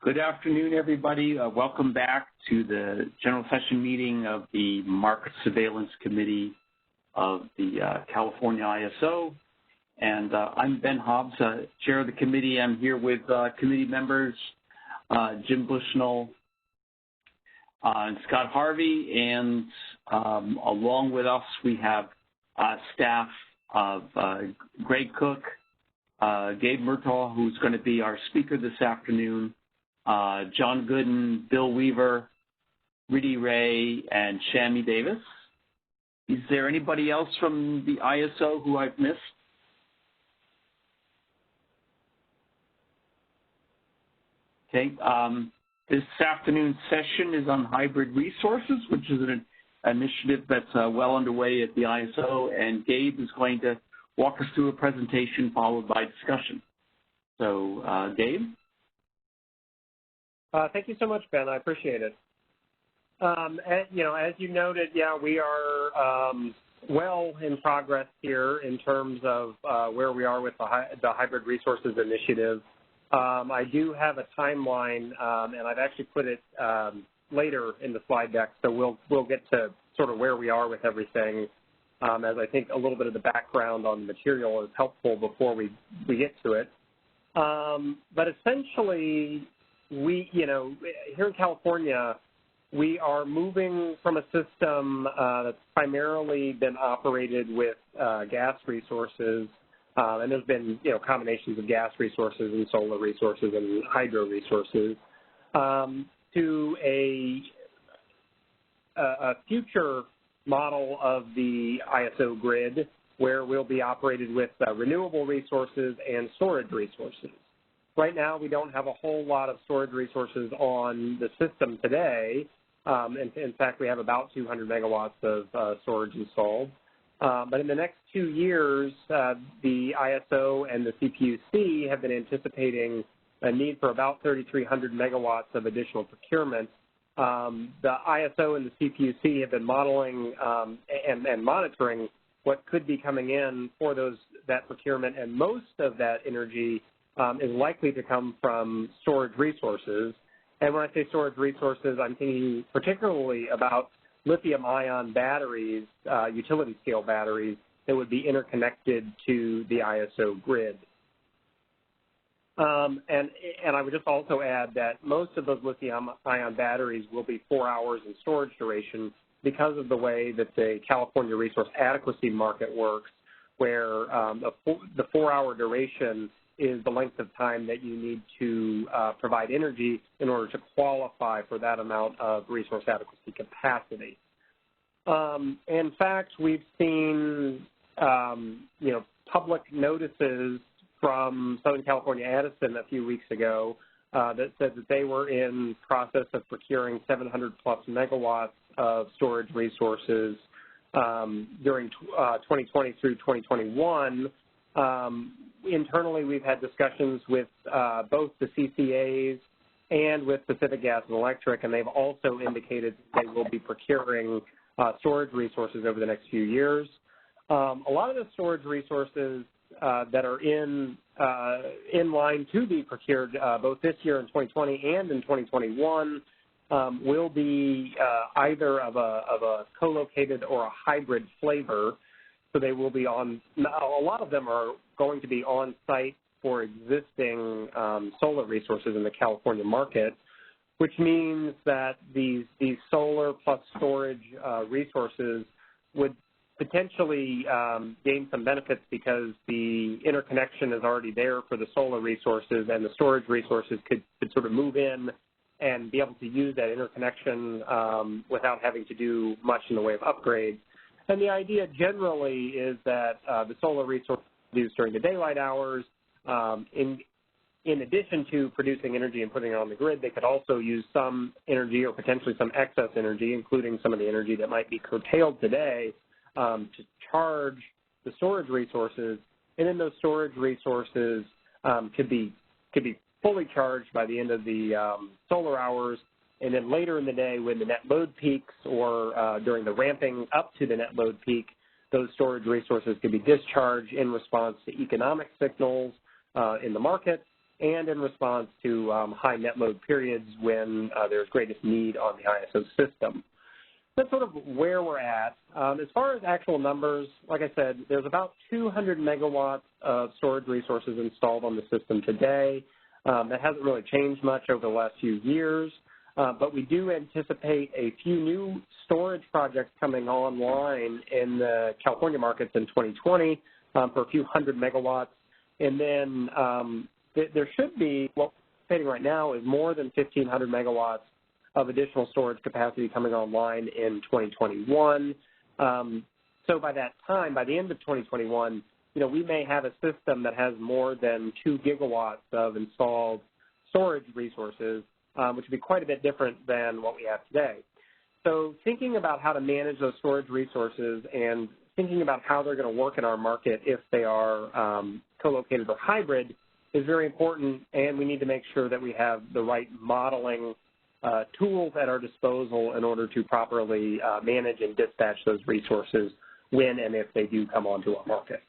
Good afternoon, everybody. Welcome back to the general session meeting of the Market Surveillance Committee of the California ISO. And I'm Ben Hobbs, chair of the committee. I'm here with committee members Jim Bushnell and Scott Harvey. And along with us, we have staff of Greg Cook, Gabe Murtaugh, who's going to be our speaker this afternoon, John Gooden, Bill Weaver, Riddy Ray, and Shami Davis. Is there anybody else from the ISO who I've missed? Okay. This afternoon's session is on hybrid resources, which is an initiative that's well underway at the ISO, and Gabe is going to walk us through a presentation followed by discussion. So, Gabe? Thank you so much, Ben. I appreciate it. As you noted, we are well in progress here in terms of where we are with the Hybrid Resources Initiative. I do have a timeline, and I've actually put it later in the slide deck, so we'll get to sort of where we are with everything, as I think a little bit of the background on the material is helpful before we get to it. But essentially, here in California, we are moving from a system that's primarily been operated with gas resources, and there's been, combinations of gas resources and solar resources and hydro resources, to a future model of the ISO grid where we'll be operated with renewable resources and storage resources. Right now, we don't have a whole lot of storage resources on the system today. In fact, we have about 200 megawatts of storage installed. But in the next 2 years, the ISO and the CPUC have been anticipating a need for about 3,300 megawatts of additional procurement. The ISO and the CPUC have been modeling and monitoring what could be coming in for that procurement, and most of that energy is likely to come from storage resources. And when I say storage resources, I'm thinking particularly about lithium-ion batteries, utility-scale batteries, that would be interconnected to the ISO grid. And I would just also add that most of those lithium-ion batteries will be 4 hours in storage duration because of the way that the California Resource Adequacy Market works, where the 4-hour duration is the length of time that you need to provide energy in order to qualify for that amount of resource adequacy capacity. In fact, we've seen, public notices from Southern California Edison a few weeks ago that said that they were in process of procuring 700 plus megawatts of storage resources during 2020 through 2021. Internally, we've had discussions with both the CCAs and with Pacific Gas and Electric, and they've also indicated they will be procuring storage resources over the next few years. A lot of the storage resources that are in line to be procured both this year in 2020 and in 2021 will be either of a co-located or a hybrid flavor. So they will be a lot of them are going to be on site for existing solar resources in the California market, which means that these solar plus storage resources would potentially gain some benefits because the interconnection is already there for the solar resources, and the storage resources could sort of move in and be able to use that interconnection without having to do much in the way of upgrades. And the idea generally is that the solar resources used during the daylight hours, in addition to producing energy and putting it on the grid, they could also use some energy or potentially some excess energy, including some of the energy that might be curtailed today, to charge the storage resources. And then those storage resources could be fully charged by the end of the solar hours. And then later in the day when the net load peaks or during the ramping up to the net load peak, those storage resources could be discharged in response to economic signals in the market and in response to high net load periods when there's greatest need on the ISO system. That's sort of where we're at. As far as actual numbers, like I said, there's about 200 megawatts of storage resources installed on the system today. That hasn't really changed much over the last few years, but we do anticipate a few new storage projects coming online in the California markets in 2020 for a few hundred megawatts. And then there should be, what we're stating right now is more than 1,500 megawatts of additional storage capacity coming online in 2021. So by that time, by the end of 2021, we may have a system that has more than 2 gigawatts of installed storage resources, which would be quite a bit different than what we have today. So thinking about how to manage those storage resources and thinking about how they're going to work in our market if they are co-located or hybrid is very important, and we need to make sure that we have the right modeling tools at our disposal in order to properly manage and dispatch those resources when and if they do come onto our market.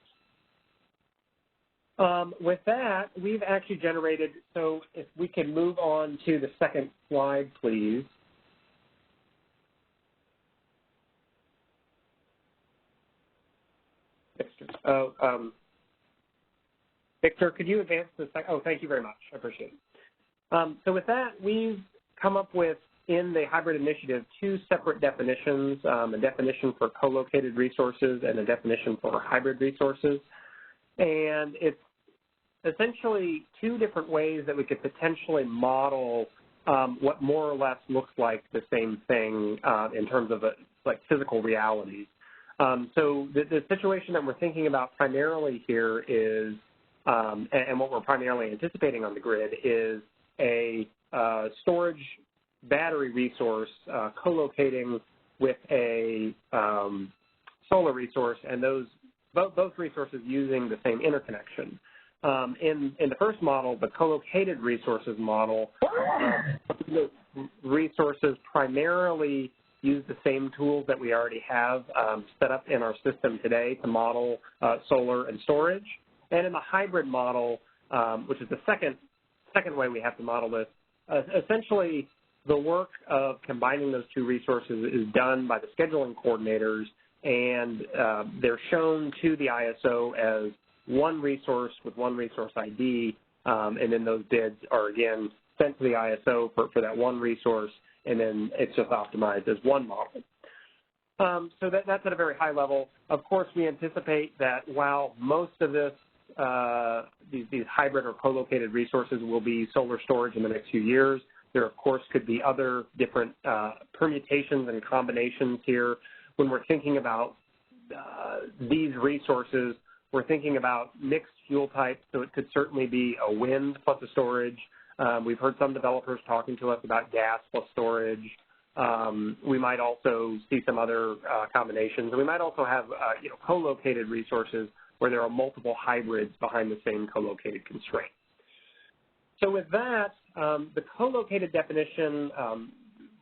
With that, we've actually generated, so if we can move on to the second slide, please. Victor, could you advance the second? Oh, thank you very much. I appreciate it. So with that, we've come up with, in the hybrid initiative, 2 separate definitions, a definition for co-located resources and a definition for hybrid resources. And it's essentially 2 different ways that we could potentially model what more or less looks like the same thing in terms of like physical realities. So the situation that we're thinking about primarily here is, and what we're primarily anticipating on the grid is a storage battery resource co-locating with a solar resource, and both resources using the same interconnection. In the first model, the co-located resources model, the resources primarily use the same tools that we already have set up in our system today to model solar and storage. And in the hybrid model, which is the second way we have to model this, essentially the work of combining those 2 resources is done by the scheduling coordinators, and they're shown to the ISO as one resource with one resource ID, and then those bids are, again, sent to the ISO for that one resource, and then it's just optimized as one model. So that's at a very high level. Of course, we anticipate that while most of this, these hybrid or co-located resources will be solar storage in the next few years, there, of course, could be other different permutations and combinations here. When we're thinking about these resources, we're thinking about mixed fuel types, so it could certainly be a wind plus a storage. We've heard some developers talking to us about gas plus storage. We might also see some other combinations. And we might also have co-located resources where there are multiple hybrids behind the same co-located constraint. So with that, the co-located definition,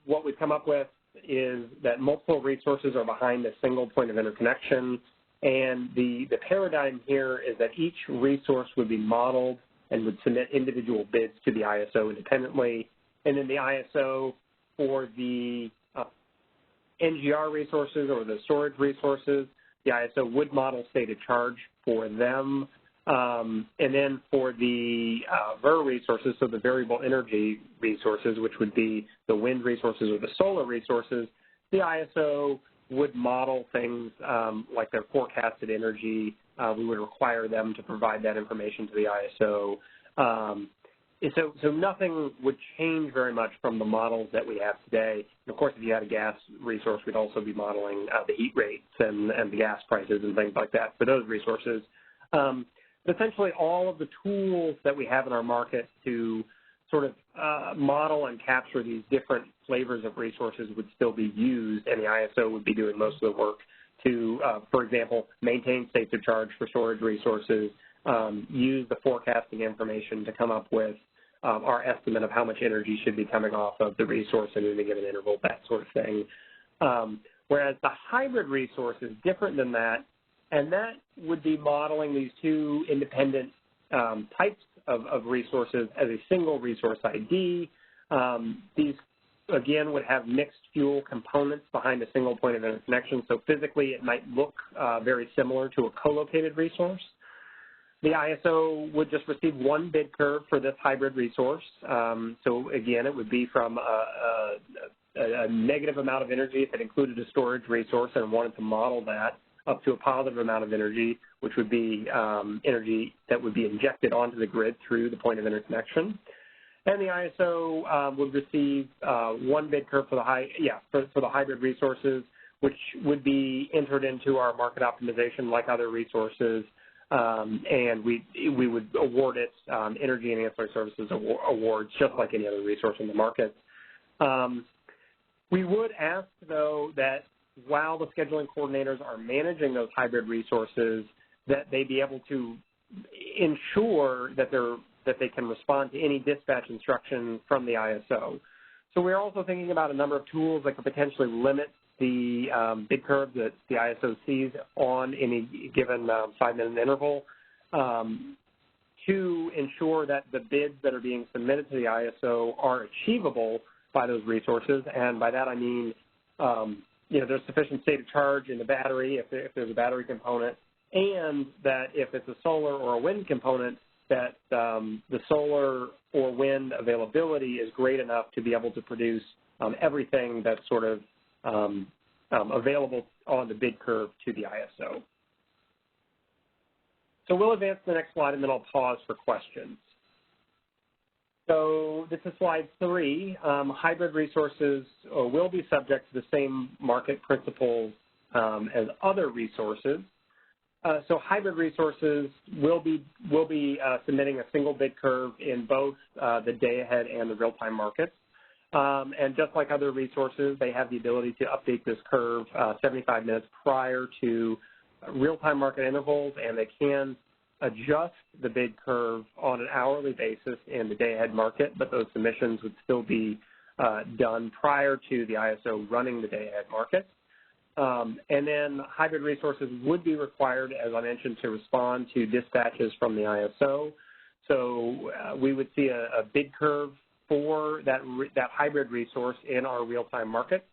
what we've come up with is that multiple resources are behind a single point of interconnection. And the paradigm here is that each resource would be modeled and would submit individual bids to the ISO independently. And then the ISO for the NGR resources or the storage resources, the ISO would model stated charge for them. And then for the VER resources, so the variable energy resources, which would be the wind resources or the solar resources, the ISO would model things like their forecasted energy. We would require them to provide that information to the ISO. So nothing would change very much from the models that we have today. And of course, if you had a gas resource, we'd also be modeling the heat rates and the gas prices and things like that for those resources. Essentially, all of the tools that we have in our market to sort of model and capture these different flavors of resources would still be used, and the ISO would be doing most of the work to, for example, maintain states of charge for storage resources, use the forecasting information to come up with our estimate of how much energy should be coming off of the resource in any given interval, that sort of thing. Whereas the hybrid resource is different than that, and that would be modeling these 2 independent types of resources as a single resource ID. These, again, would have mixed fuel components behind a single point of interconnection. So physically, it might look very similar to a co-located resource. The ISO would just receive one bid curve for this hybrid resource. So again, it would be from a negative amount of energy if it included a storage resource and wanted to model that up to a positive amount of energy, which would be energy that would be injected onto the grid through the point of interconnection. And the ISO would receive one bid curve for the hybrid resources, which would be entered into our market optimization like other resources, and we would award it energy and ancillary services awards just like any other resource in the market. We would ask, though, that while the scheduling coordinators are managing those hybrid resources, that they be able to ensure that they can respond to any dispatch instruction from the ISO. So we're also thinking about a number of tools that could potentially limit the bid curve that the ISO sees on any given 5-minute interval to ensure that the bids that are being submitted to the ISO are achievable by those resources. And by that I mean, there's sufficient state of charge in the battery if there's a battery component, and that if it's a solar or a wind component, that the solar or wind availability is great enough to be able to produce everything that's sort of available on the bid curve to the ISO. So we'll advance to the next slide, and then I'll pause for questions. So this is slide 3. Hybrid resources will be subject to the same market principles as other resources. So hybrid resources will be submitting a single bid curve in both the day-ahead and the real-time markets. And just like other resources, they have the ability to update this curve 75 minutes prior to real-time market intervals, and they can adjust the bid curve on an hourly basis in the day-ahead market, but those submissions would still be done prior to the ISO running the day-ahead market. And then hybrid resources would be required, as I mentioned, to respond to dispatches from the ISO. So we would see a bid curve for that hybrid resource in our real-time market,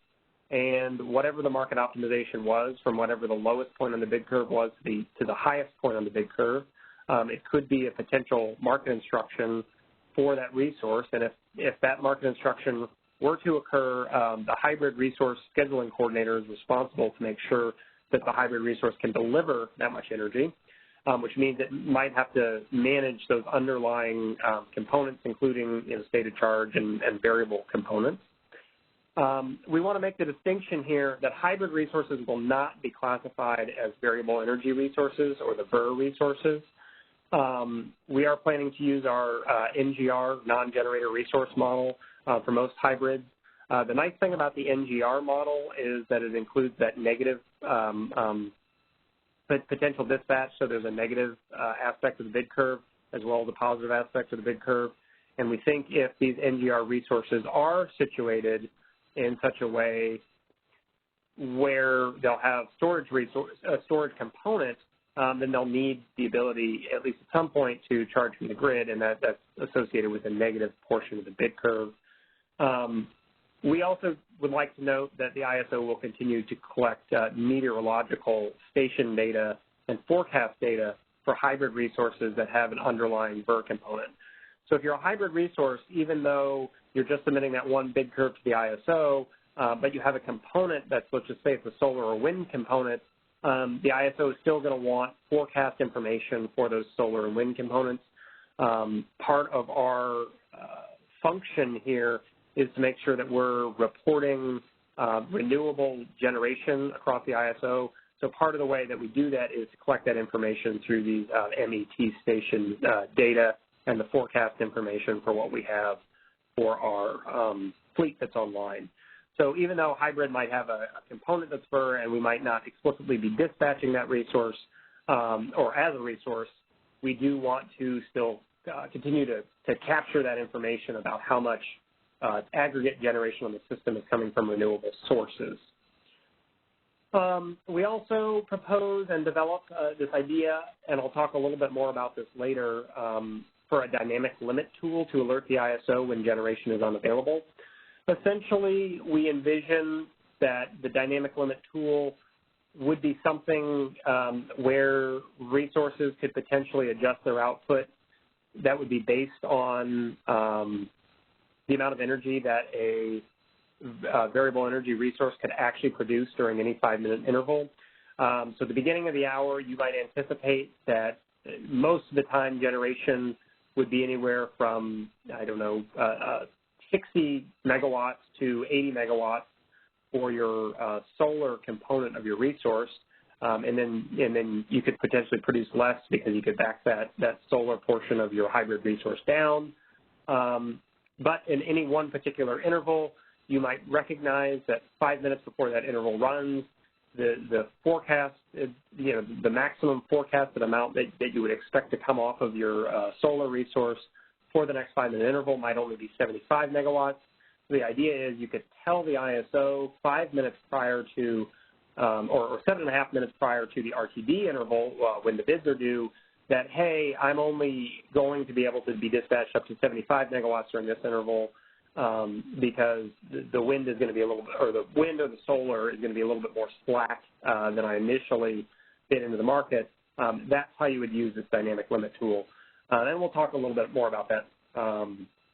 and whatever the market optimization was from whatever the lowest point on the bid curve was to the highest point on the bid curve, it could be a potential market instruction for that resource. And if that market instruction were to occur, the hybrid resource scheduling coordinator is responsible to make sure that the hybrid resource can deliver that much energy, which means it might have to manage those underlying components, including state of charge and variable components. We want to make the distinction here that hybrid resources will not be classified as variable energy resources or the VER resources. We are planning to use our NGR, non-generator resource model, for most hybrids. The nice thing about the NGR model is that it includes that negative potential dispatch, so there's a negative aspect of the bid curve as well as a positive aspect of the bid curve. And we think if these NGR resources are situated in such a way where they'll have storage component, then they'll need the ability, at least at some point, to charge from the grid, and that's associated with a negative portion of the bid curve. We also would like to note that the ISO will continue to collect meteorological station data and forecast data for hybrid resources that have an underlying VER component. So if you're a hybrid resource, even though you're just submitting that one bid curve to the ISO, but you have a component that's, let's just say it's a solar or wind component, the ISO is still going to want forecast information for those solar and wind components. Part of our function here is to make sure that we're reporting renewable generation across the ISO. So part of the way that we do that is to collect that information through these MET station data and the forecast information for what we have for our fleet that's online. So even though hybrid might have a component that's VER and we might not explicitly be dispatching that resource or as a resource, we do want to still continue to capture that information about how much aggregate generation on the system is coming from renewable sources. We also propose and develop this idea, and I'll talk a little bit more about this later, for a dynamic limit tool to alert the ISO when generation is unavailable. Essentially, we envision that the dynamic limit tool would be something where resources could potentially adjust their output that would be based on the amount of energy that a variable energy resource could actually produce during any 5-minute interval. So at the beginning of the hour, you might anticipate that most of the time generation would be anywhere from, 60 megawatts to 80 megawatts for your solar component of your resource. And then you could potentially produce less because you could back that solar portion of your hybrid resource down. But in any one particular interval, you might recognize that 5 minutes before that interval runs, the forecast, the maximum forecasted amount that you would expect to come off of your solar resource for the next 5-minute interval might only be 75 megawatts. The idea is you could tell the ISO 5 minutes prior to, or 7.5 minutes prior to the RTD interval when the bids are due, that, hey, I'm only going to be able to be dispatched up to 75 megawatts during this interval because the wind is going to be a little bit, or the wind or the solar is going to be a little bit more slack than I initially bid into the market. That's how you would use this dynamic limit tool. And we'll talk a little bit more about that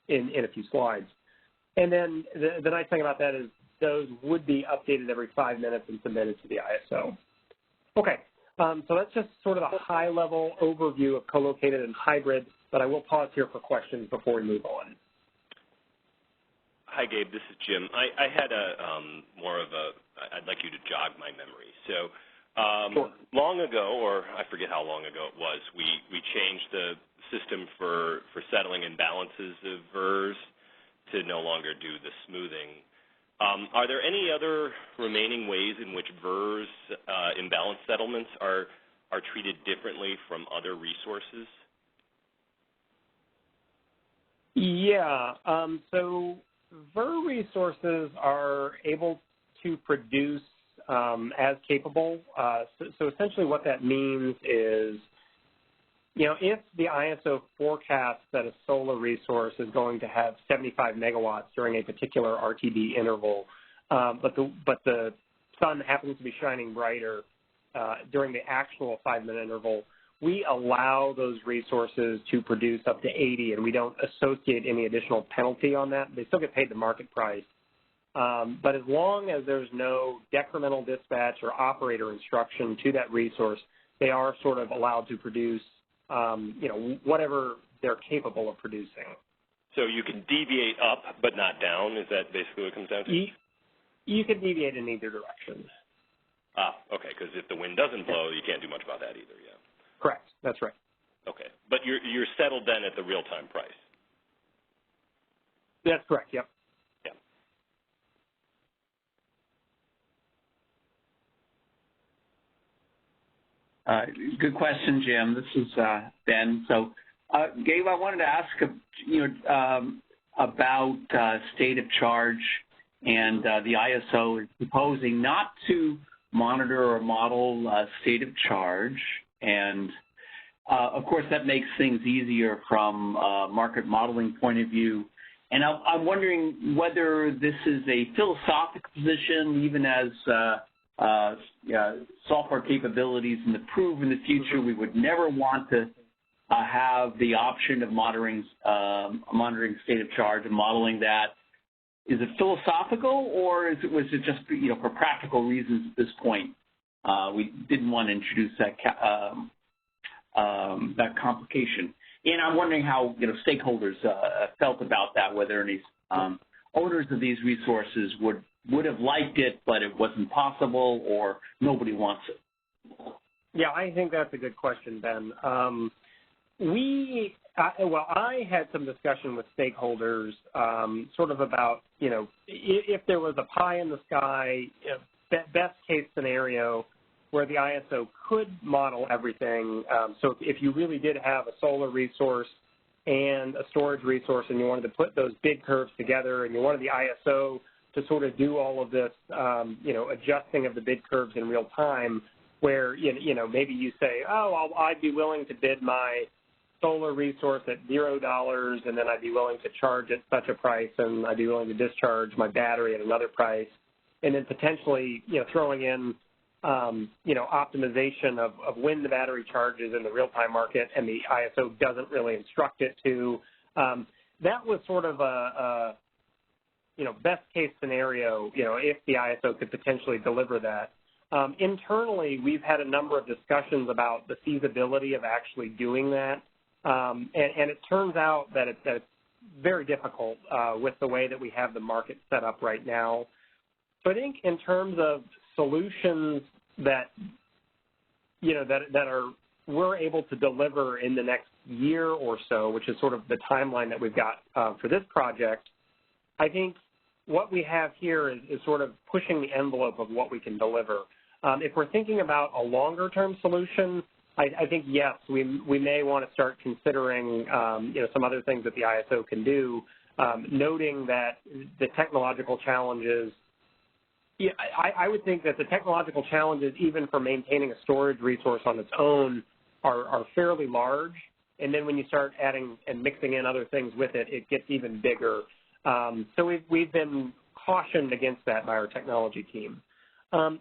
in a few slides. And then the nice thing about that is those would be updated every 5 minutes and submitted to the ISO. Okay, so that's just sort of a high-level overview of co-located and hybrid, but I will pause here for questions before we move on. Hi, Gabe. This is Jim. I had I'd like you to jog my memory. So Sure. Long ago, or I forget how long ago it was, we changed the system for settling imbalances of VERS to no longer do the smoothing. Are there any other remaining ways in which VERS imbalance settlements are treated differently from other resources? Yeah. So VER resources are able to produce as capable. So essentially what that means is, if the ISO forecasts that a solar resource is going to have 75 megawatts during a particular RTD interval, but the sun happens to be shining brighter during the actual 5-minute interval, we allow those resources to produce up to 80, and we don't associate any additional penalty on that. They still get paid the market price. But as long as there's no decremental dispatch or operator instruction to that resource, they are sort of allowed to produce whatever they're capable of producing. So you can deviate up but not down? Is that basically what it comes down to? You can deviate in either direction. Okay, because if the wind doesn't blow, you can't do much about that either, yeah. Correct, that's right. Okay, but you're settled then at the real-time price? That's correct, yep. Good question, Jim. This is Ben. So, Gabe, I wanted to ask about state of charge, and the ISO is proposing not to monitor or model state of charge, and of course that makes things easier from a market modeling point of view. And I'm wondering whether this is a philosophical position, even as software capabilities improve in the future, we would never want to have the option of monitoring state of charge and modeling that. Is it philosophical, or was it just for practical reasons at this point? We didn't want to introduce that complication. And I'm wondering how stakeholders felt about that, whether any owners of these resources would have liked it, but it wasn't possible, or nobody wants it. Yeah, I think that's a good question, Ben. I had some discussion with stakeholders sort of about, if there was a pie in the sky, best case scenario where the ISO could model everything. So if you really did have a solar resource and a storage resource and you wanted to put those bid curves together and you wanted the ISO to sort of do all of this, adjusting of the bid curves in real time, where, maybe you say, oh, I'd be willing to bid my solar resource at $0, and then I'd be willing to charge at such a price, and I'd be willing to discharge my battery at another price, and then potentially, throwing in, optimization of when the battery charges in the real-time market, and the ISO doesn't really instruct it to. That was sort of a best case scenario, if the ISO could potentially deliver that. Internally, we've had a number of discussions about the feasibility of actually doing that, and it turns out that it's very difficult with the way that we have the market set up right now. So I think in terms of solutions that, we're able to deliver in the next year or so, which is sort of the timeline that we've got for this project, I think what we have here is sort of pushing the envelope of what we can deliver. If we're thinking about a longer-term solution, I think, yes, we may want to start considering, some other things that the ISO can do, noting that the technological challenges, I would think that the technological challenges, even for maintaining a storage resource on its own, are fairly large. And then when you start adding and mixing in other things with it, it gets even bigger. So we've been cautioned against that by our technology team.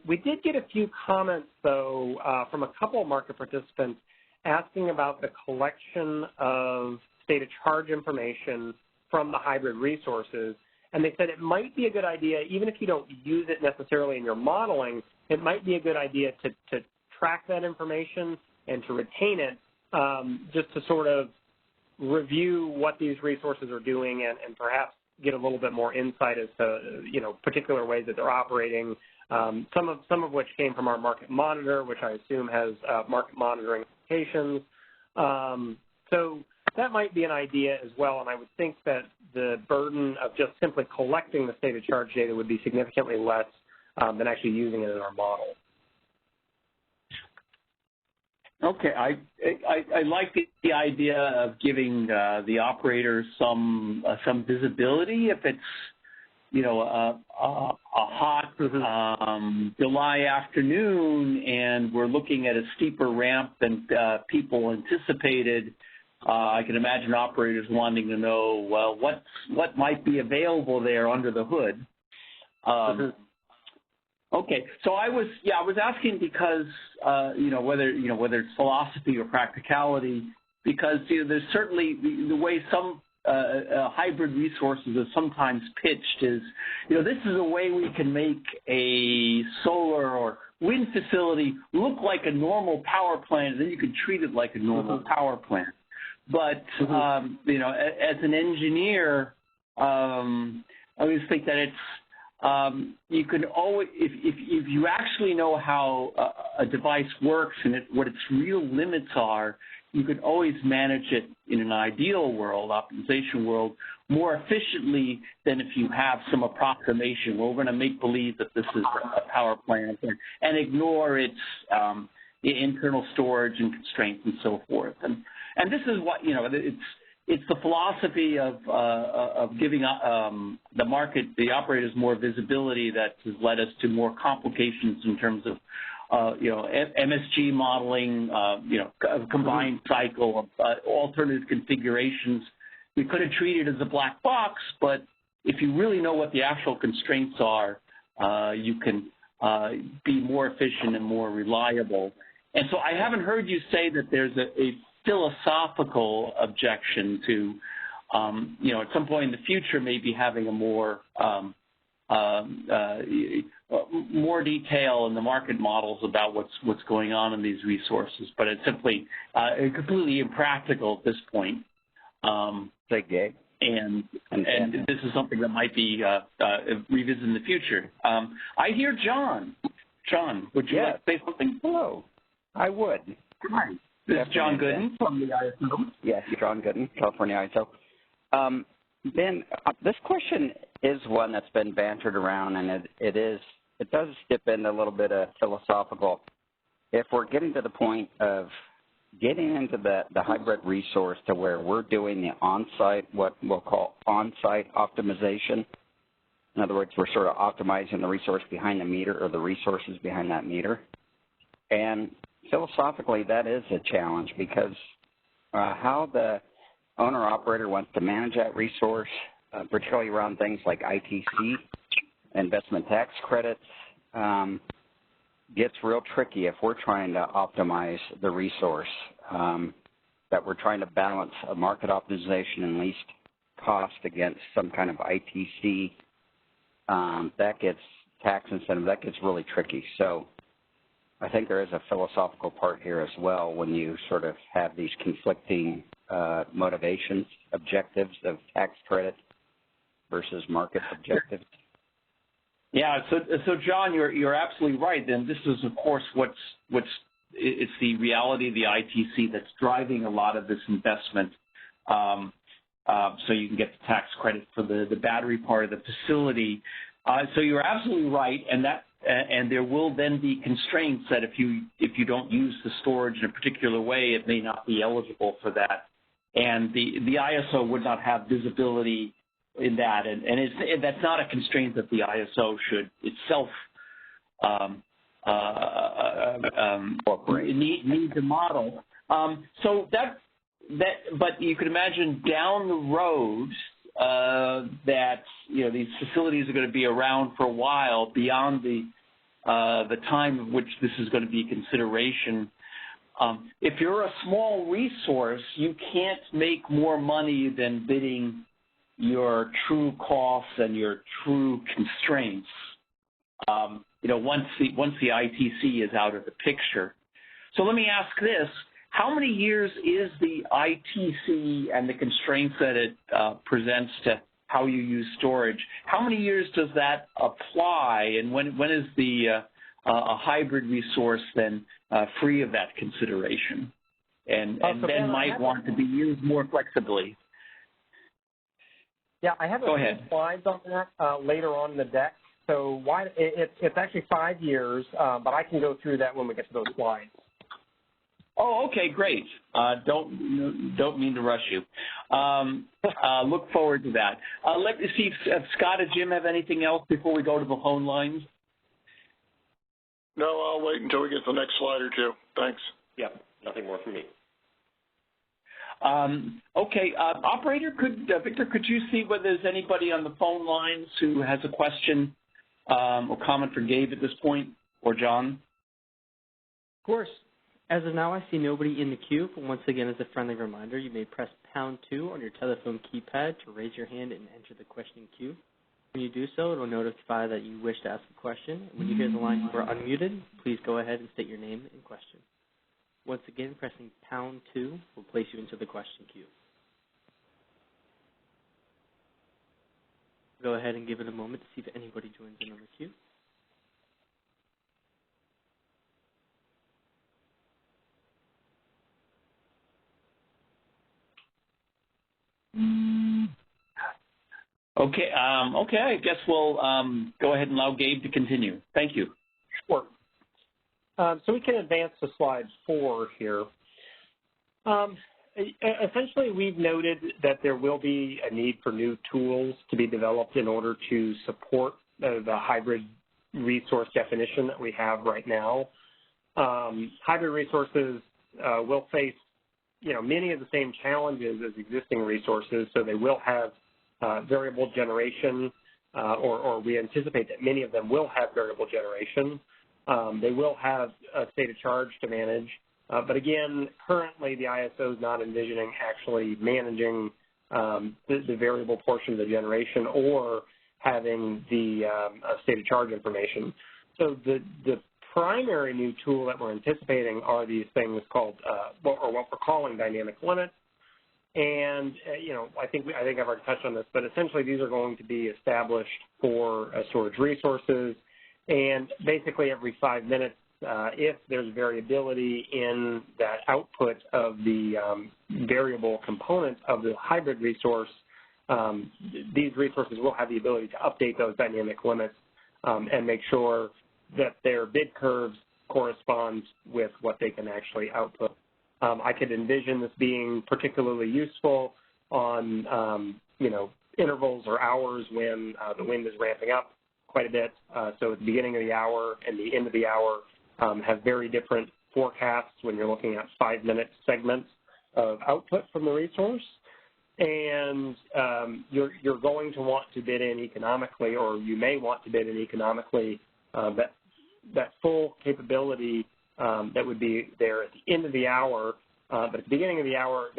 We did get a few comments, though, from a couple of market participants asking about the collection of state of charge information from the hybrid resources. And they said it might be a good idea, even if you don't use it necessarily in your modeling, it might be a good idea to track that information and to retain it, just to sort of review what these resources are doing and perhaps get a little bit more insight as to, particular ways that they're operating. Some of which came from our market monitor, which I assume has market monitoring implications. So that might be an idea as well, and I would think that the burden of just simply collecting the state of charge data would be significantly less than actually using it in our model. Okay, I like the idea of giving the operators some visibility if it's a hot July afternoon and we're looking at a steeper ramp than people anticipated. I can imagine operators wanting to know, well, what might be available there under the hood. Okay, so I was asking because whether it's philosophy or practicality, because there's certainly the way some hybrid resources are sometimes pitched is, this is a way we can make a solar or wind facility look like a normal power plant, and then you can treat it like a normal power plant. But as an engineer, I always think that it's you can always, if you actually know how a device works and what its real limits are, you can always manage it in an ideal world, optimization world, more efficiently than if you have some approximation. Well, we're going to make believe that this is a power plant and ignore its internal storage and constraints and so forth. And this is what, it's the philosophy of giving the operators more visibility that has led us to more complications in terms of MSG modeling, combined cycle of alternative configurations. We could have treated it as a black box, but if you really know what the actual constraints are, you can be more efficient and more reliable. And so I haven't heard you say that there's a philosophical objection to, at some point in the future, maybe having a more detail in the market models about what's going on in these resources, but it's simply completely impractical at this point. And this is something that might be revisited in the future. I hear John. John, would you like to say something? Hello. I would. Hi. This is John Gooden from the ISO. Yes, John Gooden, California ISO. Ben, this question is one that's been bantered around, and it does dip into a little bit of philosophical. If we're getting to the point of getting into the hybrid resource to where we're doing the on-site, what we'll call on-site optimization, in other words, we're sort of optimizing the resource behind the meter or the resources behind that meter. And philosophically, that is a challenge because how the owner-operator wants to manage that resource, particularly around things like ITC, investment tax credits, gets real tricky if we're trying to optimize the resource, that we're trying to balance a market optimization and least cost against some kind of ITC. That gets tax incentive, that gets really tricky. So I think there is a philosophical part here as well when you sort of have these conflicting motivations, objectives of tax credit versus market objectives. Yeah, so John, you're absolutely right. And this is, of course, it's the reality of the ITC that's driving a lot of this investment. So you can get the tax credit for the battery part of the facility. So you're absolutely right, and there will then be constraints that if you don't use the storage in a particular way, it may not be eligible for that, and the ISO would not have visibility in that, and that's not a constraint that the ISO should itself need to model. So but you can imagine down the road that these facilities are going to be around for a while beyond the time of which this is going to be consideration. If you're a small resource, you can't make more money than bidding your true costs and your true constraints. Once the ITC is out of the picture. So let me ask this. How many years is the ITC and the constraints that it presents to how you use storage? How many years does that apply, and when is the a hybrid resource then free of that consideration, and then might want to be used more flexibly? Yeah, I have a few slides on that later on in the deck. So it's actually 5 years, but I can go through that when we get to those slides. Oh, okay, great. Don't mean to rush you. Look forward to that. Let me see if Scott or Jim have anything else before we go to the phone lines. No, I'll wait until we get to the next slide or two. Thanks. Yep, nothing more from me. Okay, operator, Victor, could you see whether there's anybody on the phone lines who has a question or comment for Gabe at this point, or John? Of course. As of now, I see nobody in the queue, but once again, as a friendly reminder, you may press #2 on your telephone keypad to raise your hand and enter the questioning queue. When you do so, it will notify that you wish to ask a question. When you hear the line you are unmuted, please go ahead and state your name and question. Once again, pressing #2 will place you into the question queue. Go ahead and give it a moment to see if anybody joins in on the queue. Okay, I guess we'll go ahead and allow Gabe to continue. Thank you. Sure. So we can advance to slide 4 here. Essentially, we've noted that there will be a need for new tools to be developed in order to support the hybrid resource definition that we have right now. Hybrid resources will face, many of the same challenges as existing resources, so they will have variable generation, or we anticipate that many of them will have variable generation. They will have a state of charge to manage. But again, currently the ISO is not envisioning actually managing the variable portion of the generation or having the state of charge information. So the primary new tool that we're anticipating are these things called, or what we're calling dynamic limits. And, I think I've already touched on this, but essentially these are going to be established for storage resources. And basically every 5 minutes, if there's variability in that output of the variable component of the hybrid resource, these resources will have the ability to update those dynamic limits and make sure that their bid curves correspond with what they can actually output. I could envision this being particularly useful on, intervals or hours when the wind is ramping up quite a bit. So at the beginning of the hour and the end of the hour have very different forecasts when you're looking at 5-minute segments. of output from the resource, and you're going to want to bid in economically, or you may want to bid in economically that full capability that would be there at the end of the hour, but at the beginning of the hour,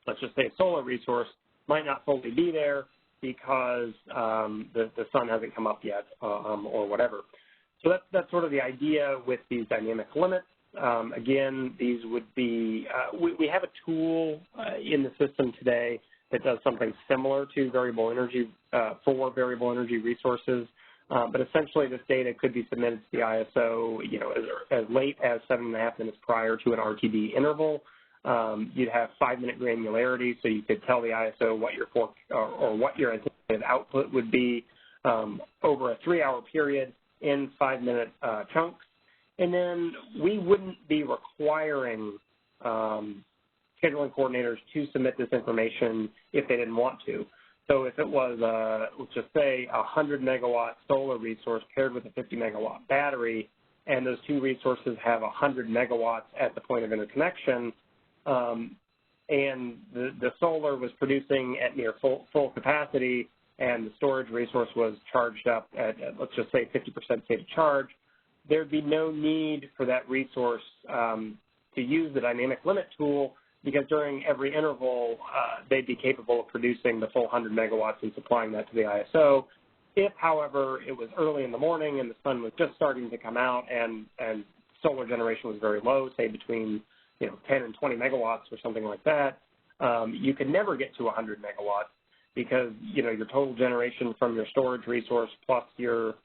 let's just say a solar resource might not fully be there because the sun hasn't come up yet or whatever. So that's sort of the idea with these dynamic limits. Again, these would be, we have a tool in the system today that does something similar to variable energy, for variable energy resources, but essentially this data could be submitted to the ISO, as late as 7.5 minutes prior to an RTD interval. You'd have 5-minute granularity, so you could tell the ISO what your anticipated output would be over a 3-hour period in 5-minute chunks. And then we wouldn't be requiring scheduling coordinators to submit this information if they didn't want to. So if it was, let's just say, a 100-megawatt solar resource paired with a 50-megawatt battery, and those two resources have 100 megawatts at the point of interconnection, and the solar was producing at near full capacity, and the storage resource was charged up at let's just say 50% state of charge, there'd be no need for that resource to use the dynamic limit tool, because during every interval, they'd be capable of producing the full 100 megawatts and supplying that to the ISO. If, however, it was early in the morning and the sun was just starting to come out and solar generation was very low, say between 10 and 20 megawatts or something like that, you could never get to 100 megawatts because, your total generation from your storage resource plus your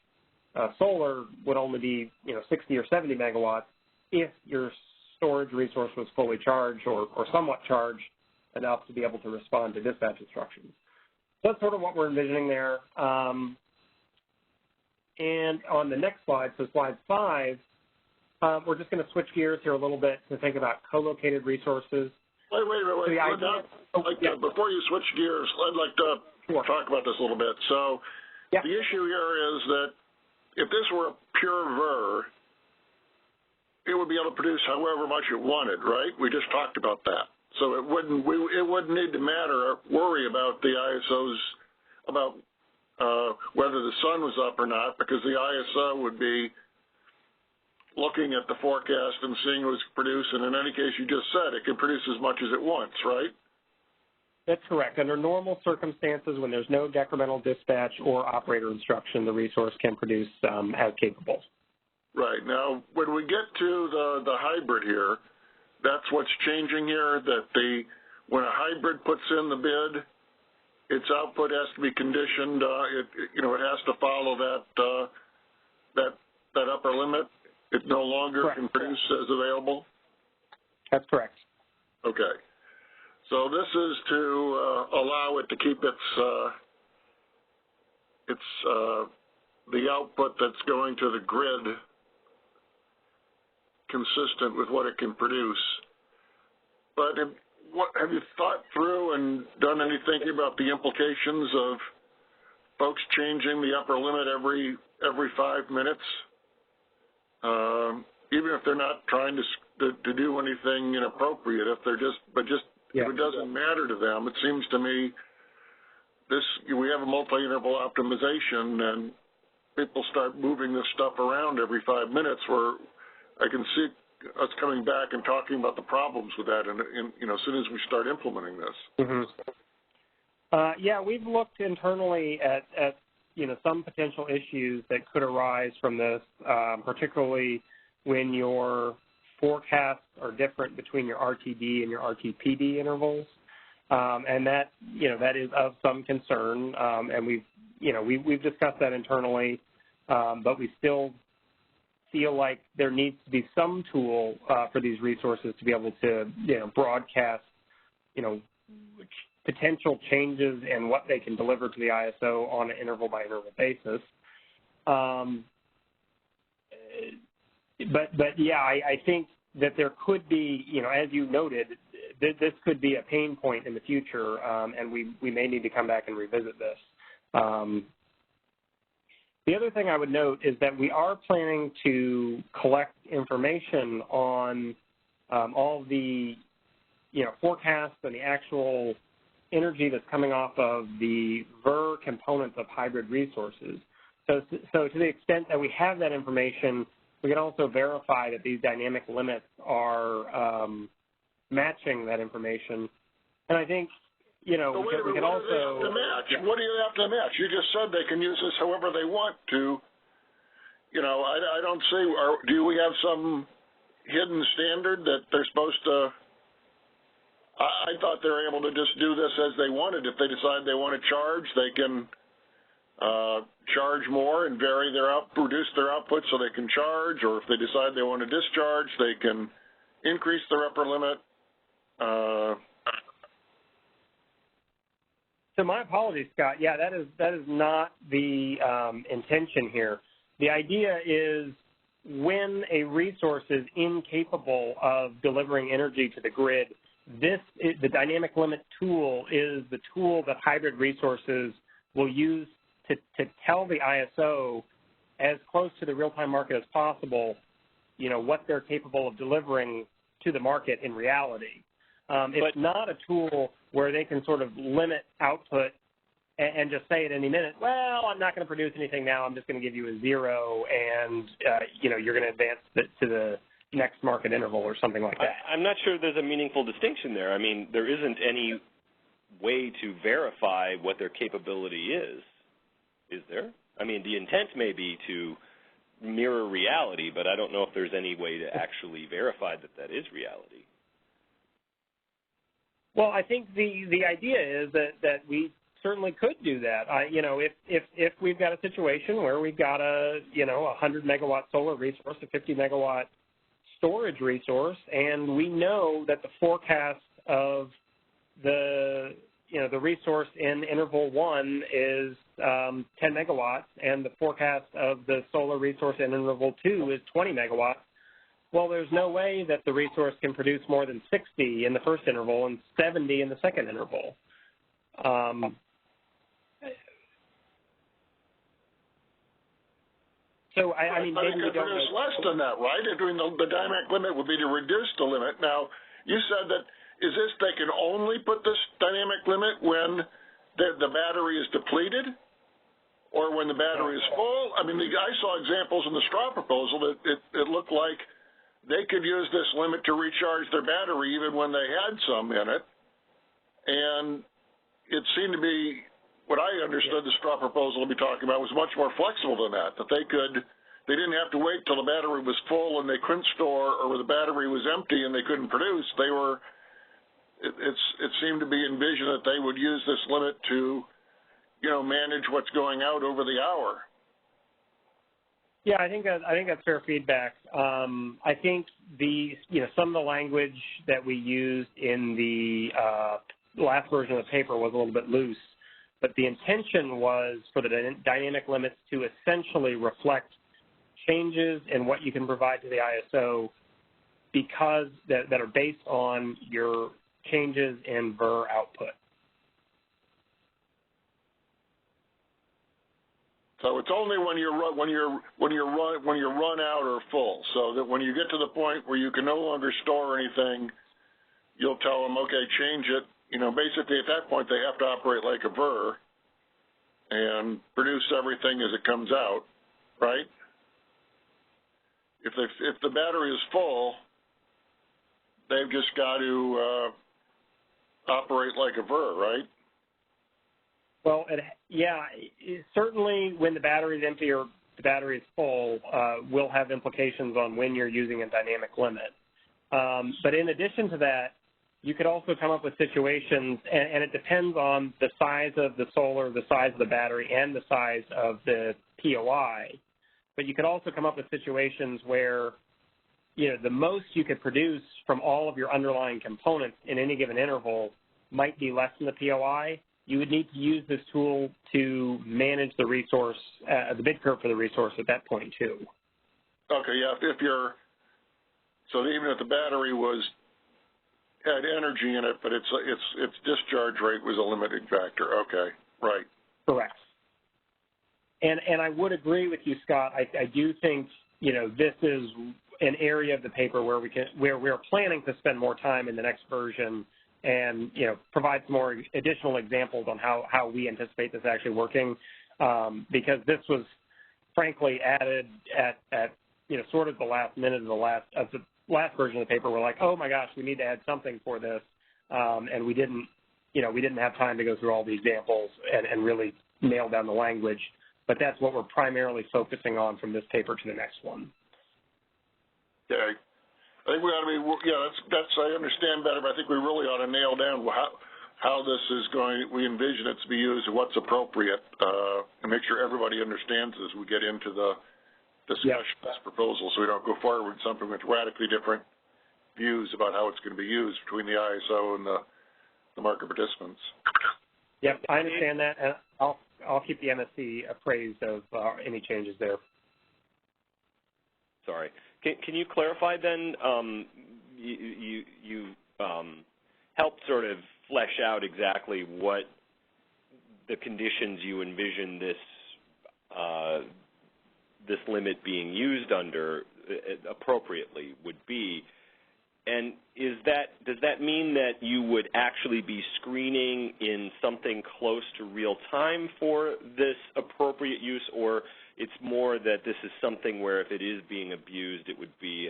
solar would only be, 60 or 70 megawatts if your storage resource was fully charged or somewhat charged enough to be able to respond to dispatch instructions. So that's sort of what we're envisioning there. And on the next slide, so slide 5, we're just going to switch gears here a little bit to think about co-located resources. Wait. So before you switch gears, I'd like to talk about this a little bit. So the issue here is that if this were a pure VER, it would be able to produce however much it wanted, right? We just talked about that. So it wouldn't need to worry about the ISOs, about whether the sun was up or not, because the ISO would be looking at the forecast and seeing what it's producing. In any case, you just said it can produce as much as it wants, right? That's correct. Under normal circumstances, when there's no decremental dispatch or operator instruction, the resource can produce as capable. Right. Now, when we get to the hybrid here, that's what's changing here, that when a hybrid puts in the bid, its output has to be conditioned. It has to follow that upper limit. It no longer can produce as available? That's correct. Okay. So this is to allow it to keep the output that's going to the grid consistent with what it can produce. But have you thought through and done any thinking about the implications of folks changing the upper limit every 5 minutes? Even if they're not trying to do anything inappropriate, if it doesn't matter to them, it seems to me we have a multi-interval optimization, and people start moving this stuff around every 5 minutes, where I can see us coming back and talking about the problems with that, and as soon as we start implementing this. Mm-hmm. We've looked internally at some potential issues that could arise from this, particularly when your forecasts are different between your RTD and your RTPD intervals, and that is of some concern. And we've discussed that internally, but we still feel like there needs to be some tool for these resources to be able to broadcast potential changes in what they can deliver to the ISO on an interval-by-interval basis. I think that there could be, as you noted, this could be a pain point in the future, and we may need to come back and revisit this. The other thing I would note is that we are planning to collect information on all the, forecasts and the actual energy that's coming off of the VER components of hybrid resources. So to the extent that we have that information, we can also verify that these dynamic limits are matching that information. And I think, we can also... What do they have to match? What do you have to match? You just said they can use this however they want to. I don't see, do we have some hidden standard that they're supposed to... I thought they were able to just do this as they wanted. If they decide they want to charge, they can charge more and vary reduce their output so they can charge, or if they decide they want to discharge, they can increase their upper limit. So my apologies, Scott. Yeah, that is not the intention here. The idea is when a resource is incapable of delivering energy to the grid, the dynamic limit tool is the tool that hybrid resources will use to tell the ISO as close to the real-time market as possible, what they're capable of delivering to the market in reality. It's not a tool where they can sort of limit output and just say at any minute, well, I'm not going to produce anything now. I'm just going to give you a 0, and you're going to advance to the next market interval or something like that. I'm not sure there's a meaningful distinction there. I mean, there isn't any way to verify what their capability is there? I mean, the intent may be to mirror reality, but I don't know if there's any way to actually verify that is reality. Well, I think the idea is that we certainly could do that. If we've got a situation where we've got a 100 megawatt solar resource, a 50 megawatt storage resource, and we know that the forecast of the resource in interval 1 is 10 megawatts, and the forecast of the solar resource in interval 2 is 20 megawatts. Well, there's no way that the resource can produce more than 60 in the first interval and 70 in the second interval. So, I mean, maybe we don't produce less than that, right? The dynamic limit would be to reduce the limit. Now, you said that, is this they can only put this dynamic limit when the battery is depleted or when the battery is full? I mean, I saw examples in the straw proposal that it looked like they could use this limit to recharge their battery even when they had some in it. And it seemed to be, what I understood the straw proposal to be talking about was much more flexible than that they didn't have to wait till the battery was full and they couldn't store, or the battery was empty and they couldn't produce. It seemed to be envisioned that they would use this limit to, manage what's going out over the hour. Yeah, I think that's fair feedback. I think some of the language that we used in the last version of the paper was a little bit loose, but the intention was for the dynamic limits to essentially reflect changes in what you can provide to the ISO because that are based on your changes in VER output. So it's only when you run out or full. So that when you get to the point where you can no longer store anything, you'll tell them, okay, change it. Basically at that point they have to operate like a VER and produce everything as it comes out, right? If the battery is full, they've just got to operate like a VER, right? Well, certainly when the battery is empty or the battery is full will have implications on when you're using a dynamic limit. But in addition to that, you could also come up with situations, and it depends on the size of the solar, the size of the battery, and the size of the POI. But you could also come up with situations where, the most you could produce from all of your underlying components in any given interval might be less than the POI. You would need to use this tool to manage the resource, the bid curve for the resource at that point too. Okay, yeah. So even if the battery had energy in it, but its discharge rate was a limiting factor. Okay, right. Correct. And I would agree with you, Scott. I do think this is an area of the paper where we're planning to spend more time in the next version and, provide some more additional examples on how we anticipate this actually working, because this was frankly added at sort of the last minute of the last version of the paper. We're like, oh my gosh, we need to add something for this, and we didn't have time to go through all the examples and really nail down the language. But that's what we're primarily focusing on from this paper to the next one. Okay. I think we ought to be, that's I understand better, but I think we really ought to nail down how this is we envision it to be used and what's appropriate, and make sure everybody understands as we get into the discussion of this proposal, so we don't go forward with something with radically different views about how it's going to be used between the ISO and the market participants. Yep, I understand that, and I'll keep the MSC appraised of any changes there. Sorry. Can you clarify then? You helped sort of flesh out exactly what the conditions you envision this limit being used under appropriately would be. And does that mean that you would actually be screening in something close to real time for this appropriate use, or it's more that this is something where if it is being abused, it would be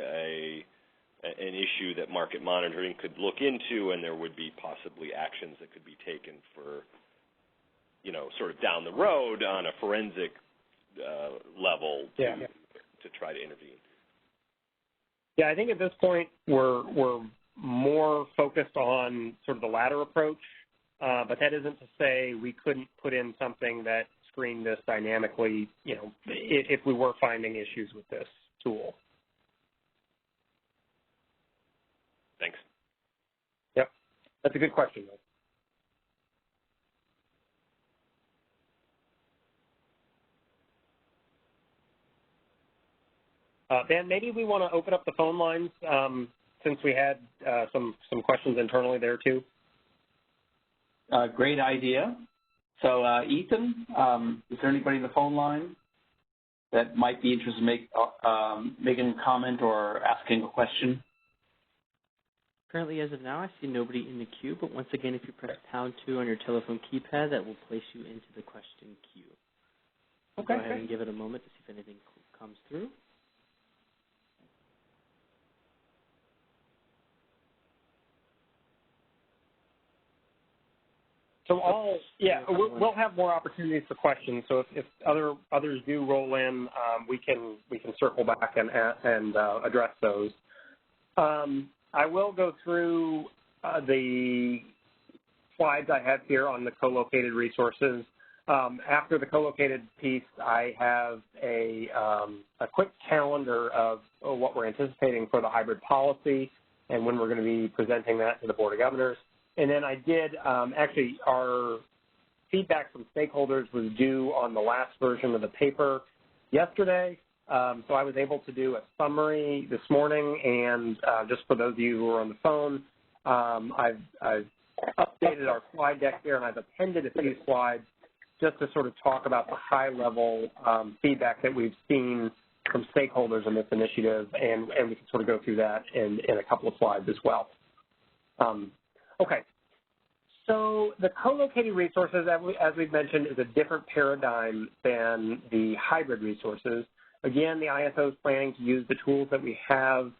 an issue that market monitoring could look into, and there would be possibly actions that could be taken for, sort of down the road on a forensic level to try to intervene? Yeah, I think at this point we're more focused on sort of the latter approach, but that isn't to say we couldn't put in something that screened this dynamically, if we were finding issues with this tool. Thanks. Yep, that's a good question, though. Ben, maybe we want to open up the phone lines since we had some questions internally there too. Great idea. So, Ethan, is there anybody in the phone line that might be interested in making a comment or asking a question? Currently, as of now, I see nobody in the queue, but once again, if you press #2 on your telephone keypad, that will place you into the question queue. Okay. Go ahead and give it a moment to see if anything comes through. So we'll have more opportunities for questions. So if others do roll in, we can circle back and address those. I will go through the slides I have here on the co-located resources. After the co-located piece, I have a quick calendar of what we're anticipating for the hybrid policy and when we're going to be presenting that to the Board of Governors. And then I did, actually, our feedback from stakeholders was due on the last version of the paper yesterday. So I was able to do a summary this morning, and just for those of you who are on the phone, I've updated our slide deck here, and I've appended a few slides just to sort of talk about the high-level feedback that we've seen from stakeholders in this initiative, and we can sort of go through that in a couple of slides as well. Okay, so the co-located resources, as we've mentioned, is a different paradigm than the hybrid resources. Again, the ISO is planning to use the tools that we have,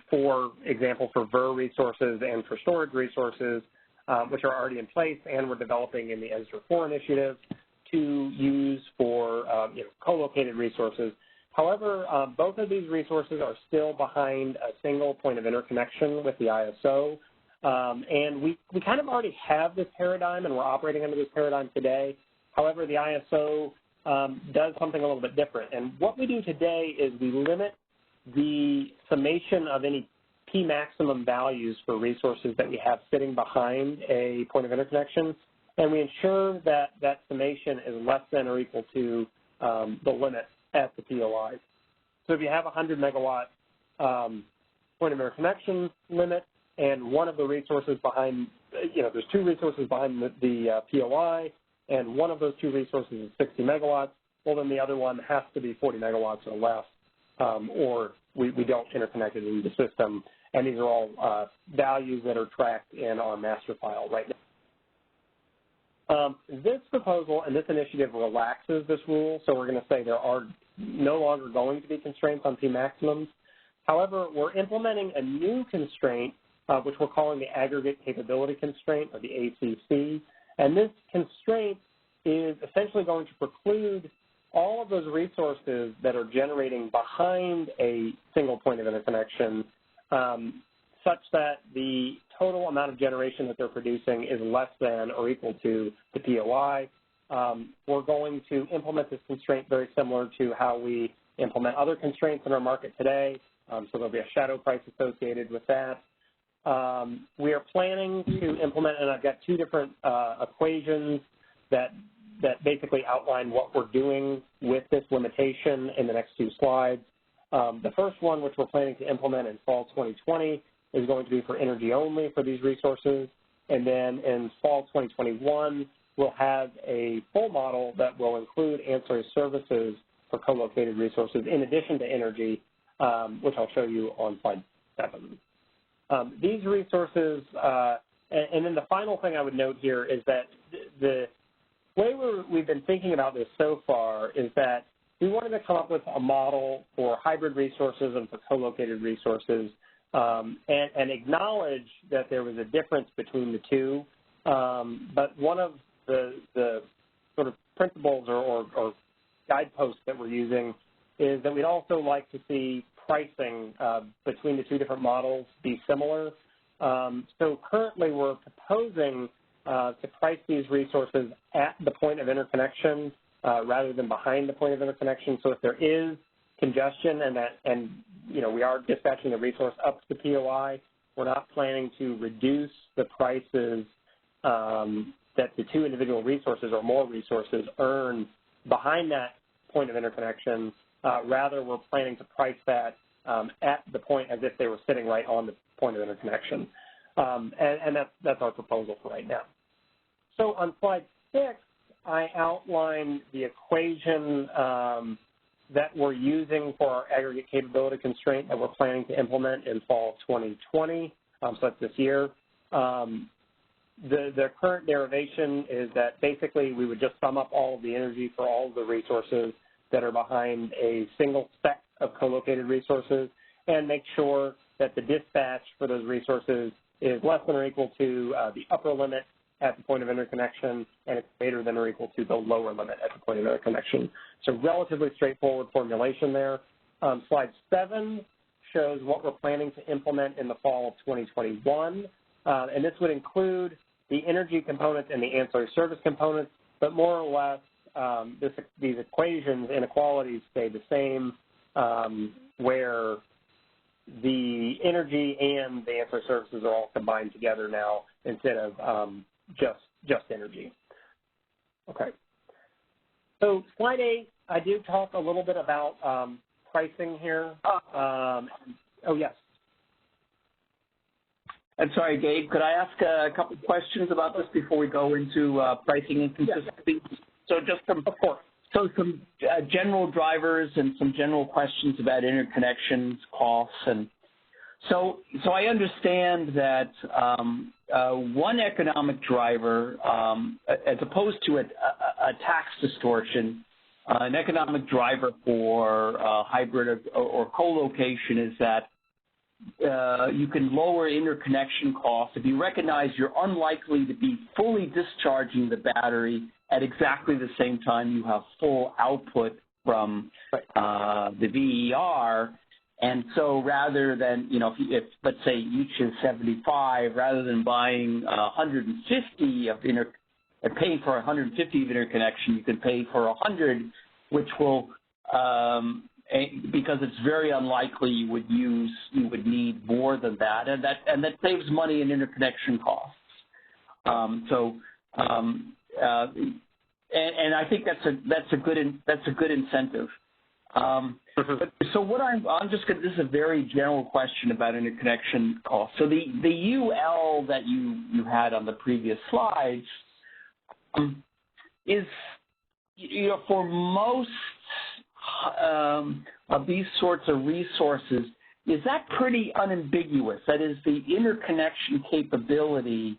for example, for VER resources and for storage resources, which are already in place and we're developing in the ESDR 4 initiative to use for co-located resources. However, both of these resources are still behind a single point of interconnection with the ISO. And we kind of already have this paradigm, and we're operating under this paradigm today. However, the ISO does something a little bit different. And what we do today is we limit the summation of any P maximum values for resources that we have sitting behind a point of interconnection, and we ensure that that summation is less than or equal to the limit at the POI. So if you have a 100 megawatt point of interconnection limit, and one of the resources behind, there's two resources behind the POI, and one of those two resources is 60 megawatts, well, then the other one has to be 40 megawatts or less, or we don't interconnect it into the system. And these are all values that are tracked in our master file right now. This proposal and this initiative relaxes this rule, so we're going to say there are no longer going to be constraints on P maximums. However, we're implementing a new constraint, which we're calling the Aggregate Capability Constraint, or the ACC. And this constraint is essentially going to preclude all of those resources that are generating behind a single point of interconnection, such that the total amount of generation that they're producing is less than or equal to the POI. We're going to implement this constraint very similar to how we implement other constraints in our market today. So there'll be a shadow price associated with that. We are planning to implement, and I've got two different equations that basically outline what we're doing with this limitation in the next two slides. The first one, which we're planning to implement in fall 2020, is going to be for energy only for these resources. And then in fall 2021, we'll have a full model that will include ancillary services for co-located resources in addition to energy, which I'll show you on slide 7. These resources, and then the final thing I would note here is that the way we've been thinking about this so far is that we wanted to come up with a model for hybrid resources and for co-located resources, and acknowledge that there was a difference between the two. But one of the sort of principles or guideposts that we're using is that we'd also like to see pricing between the two different models be similar. So currently we're proposing to price these resources at the point of interconnection rather than behind the point of interconnection. So if there is congestion and we are dispatching the resource up to the POI, we're not planning to reduce the prices that the two individual resources or more resources earn behind that point of interconnection. Rather, we're planning to price that at the point as if they were sitting right on the point of interconnection. And that's our proposal for right now. So on slide 6, I outline the equation that we're using for our aggregate capability constraint that we're planning to implement in fall of 2020, so that's this year. The current derivation is that basically we would just sum up all of the energy for all of the resources that are behind a single set of co-located resources and make sure that the dispatch for those resources is less than or equal to the upper limit at the point of interconnection, and it's greater than or equal to the lower limit at the point of interconnection. So relatively straightforward formulation there. Slide 7 shows what we're planning to implement in the fall of 2021, and this would include the energy components and the ancillary service components, but more or less these equations, inequalities stay the same, where the energy and the ancillary services are all combined together now instead of just energy. Okay. So slide 8, I do talk a little bit about pricing here. Oh, yes. I'm sorry, Gabe, could I ask a couple of questions about this before we go into pricing inconsistencies? Yes. So just some general drivers and some general questions about interconnections, costs, and so I understand that one economic driver, as opposed to a tax distortion, an economic driver for hybrid or co-location is that you can lower interconnection costs if you recognize you're unlikely to be fully discharging the battery at exactly the same time you have full output from the VER. And so rather than, if let's say each is 75, rather than buying 150 of and paying for 150 of interconnection, you can pay for 100, which will, because it's very unlikely you would need more than that, and that saves money in interconnection costs. And I think that's a good incentive. So what this is a very general question about interconnection costs. So the UL that you had on the previous slides is, for most of these sorts of resources, is that pretty unambiguous? That is, the interconnection capability.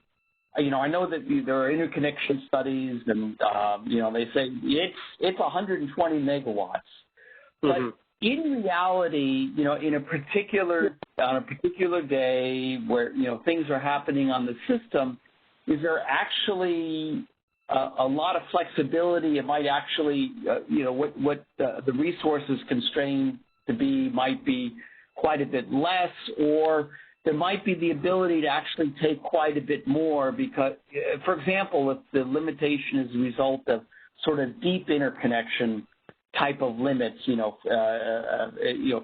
I know that there are interconnection studies, and they say it's 120 megawatts. But in reality, on a particular day where things are happening on the system, is there actually a lot of flexibility? It might actually, what the resources constrained to be might be quite a bit less, or there might be the ability to actually take quite a bit more because, for example, if the limitation is a result of sort of deep interconnection type of limits,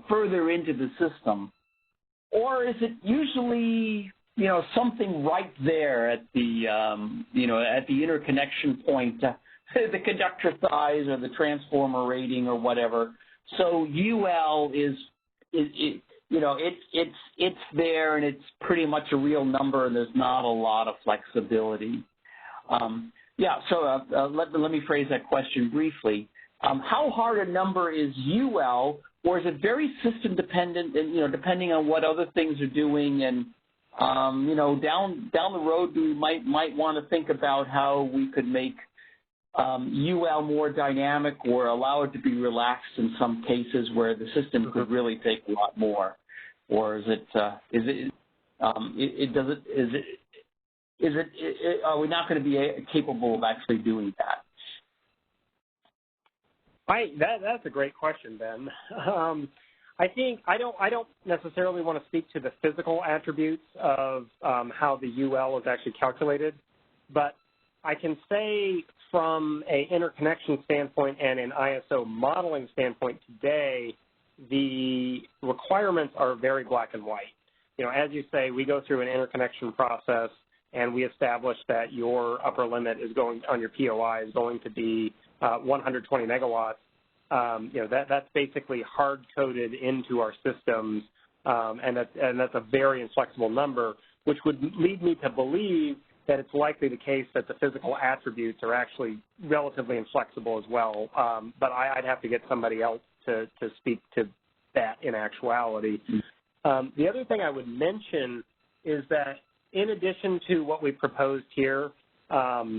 further into the system, or is it usually, something right there at the, at the interconnection point, the conductor size or the transformer rating or whatever. So UL is it's there, and it's pretty much a real number, and there's not a lot of flexibility. Let me phrase that question briefly. How hard a number is UL, or is it very system dependent, and depending on what other things are doing, and down the road we might want to think about how we could make UL more dynamic or allow it to be relaxed in some cases where the system could really take a lot more, or are we not going to be capable of actually doing that? That's a great question, Ben. I think I don't necessarily want to speak to the physical attributes of how the UL is actually calculated, but I can say from an interconnection standpoint and an ISO modeling standpoint today, the requirements are very black and white. As you say, we go through an interconnection process, and we establish that your upper limit is going on your POI is going to be 120 megawatts. That's basically hard-coded into our systems, and that's a very inflexible number, which would lead me to believe that it's likely the case that the physical attributes are actually relatively inflexible as well. But I'd have to get somebody else to speak to that in actuality. The other thing I would mention is that in addition to what we proposed here, part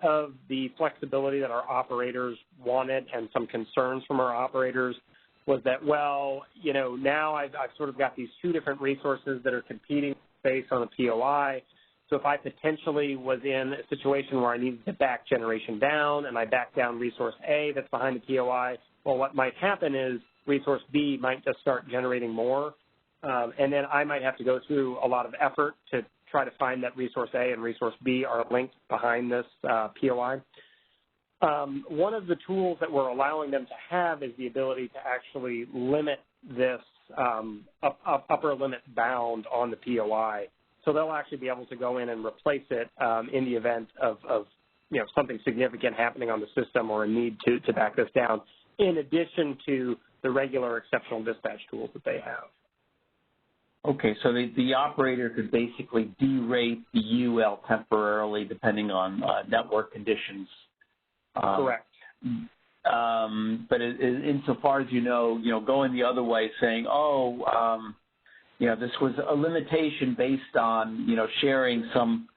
of the flexibility that our operators wanted and some concerns from our operators was that, now I've sort of got these two different resources that are competing based on a POI. So if I potentially was in a situation where I needed to back generation down and I back down resource A that's behind the POI, well, what might happen is resource B might just start generating more, and then I might have to go through a lot of effort to try to find that resource A and resource B are linked behind this POI. One of the tools that we're allowing them to have is the ability to actually limit this upper limit bound on the POI. So they'll actually be able to go in and replace it in the event of something significant happening on the system or a need to back this down, in addition to the regular exceptional dispatch tools that they have. Okay, so the operator could basically derate the UL temporarily depending on network conditions. Correct. But insofar as going the other way, saying, this was a limitation based on sharing some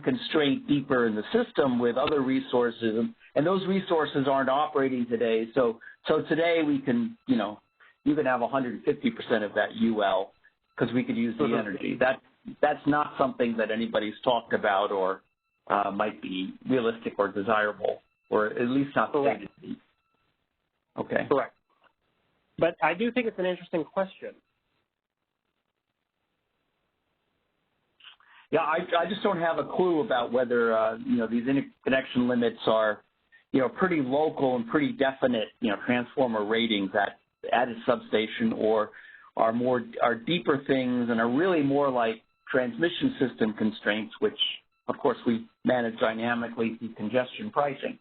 constraint deeper in the system with other resources, and those resources aren't operating today. So today we can you can have 150% of that UL because we could use the energy. That's not something that anybody's talked about or might be realistic or desirable, or at least not stated to be. Okay. Correct. But I do think it's an interesting question. Yeah, I just don't have a clue about whether these interconnection limits are pretty local and pretty definite transformer ratings at a substation, or are deeper things and are really more like transmission system constraints, which of course we manage dynamically through congestion pricing.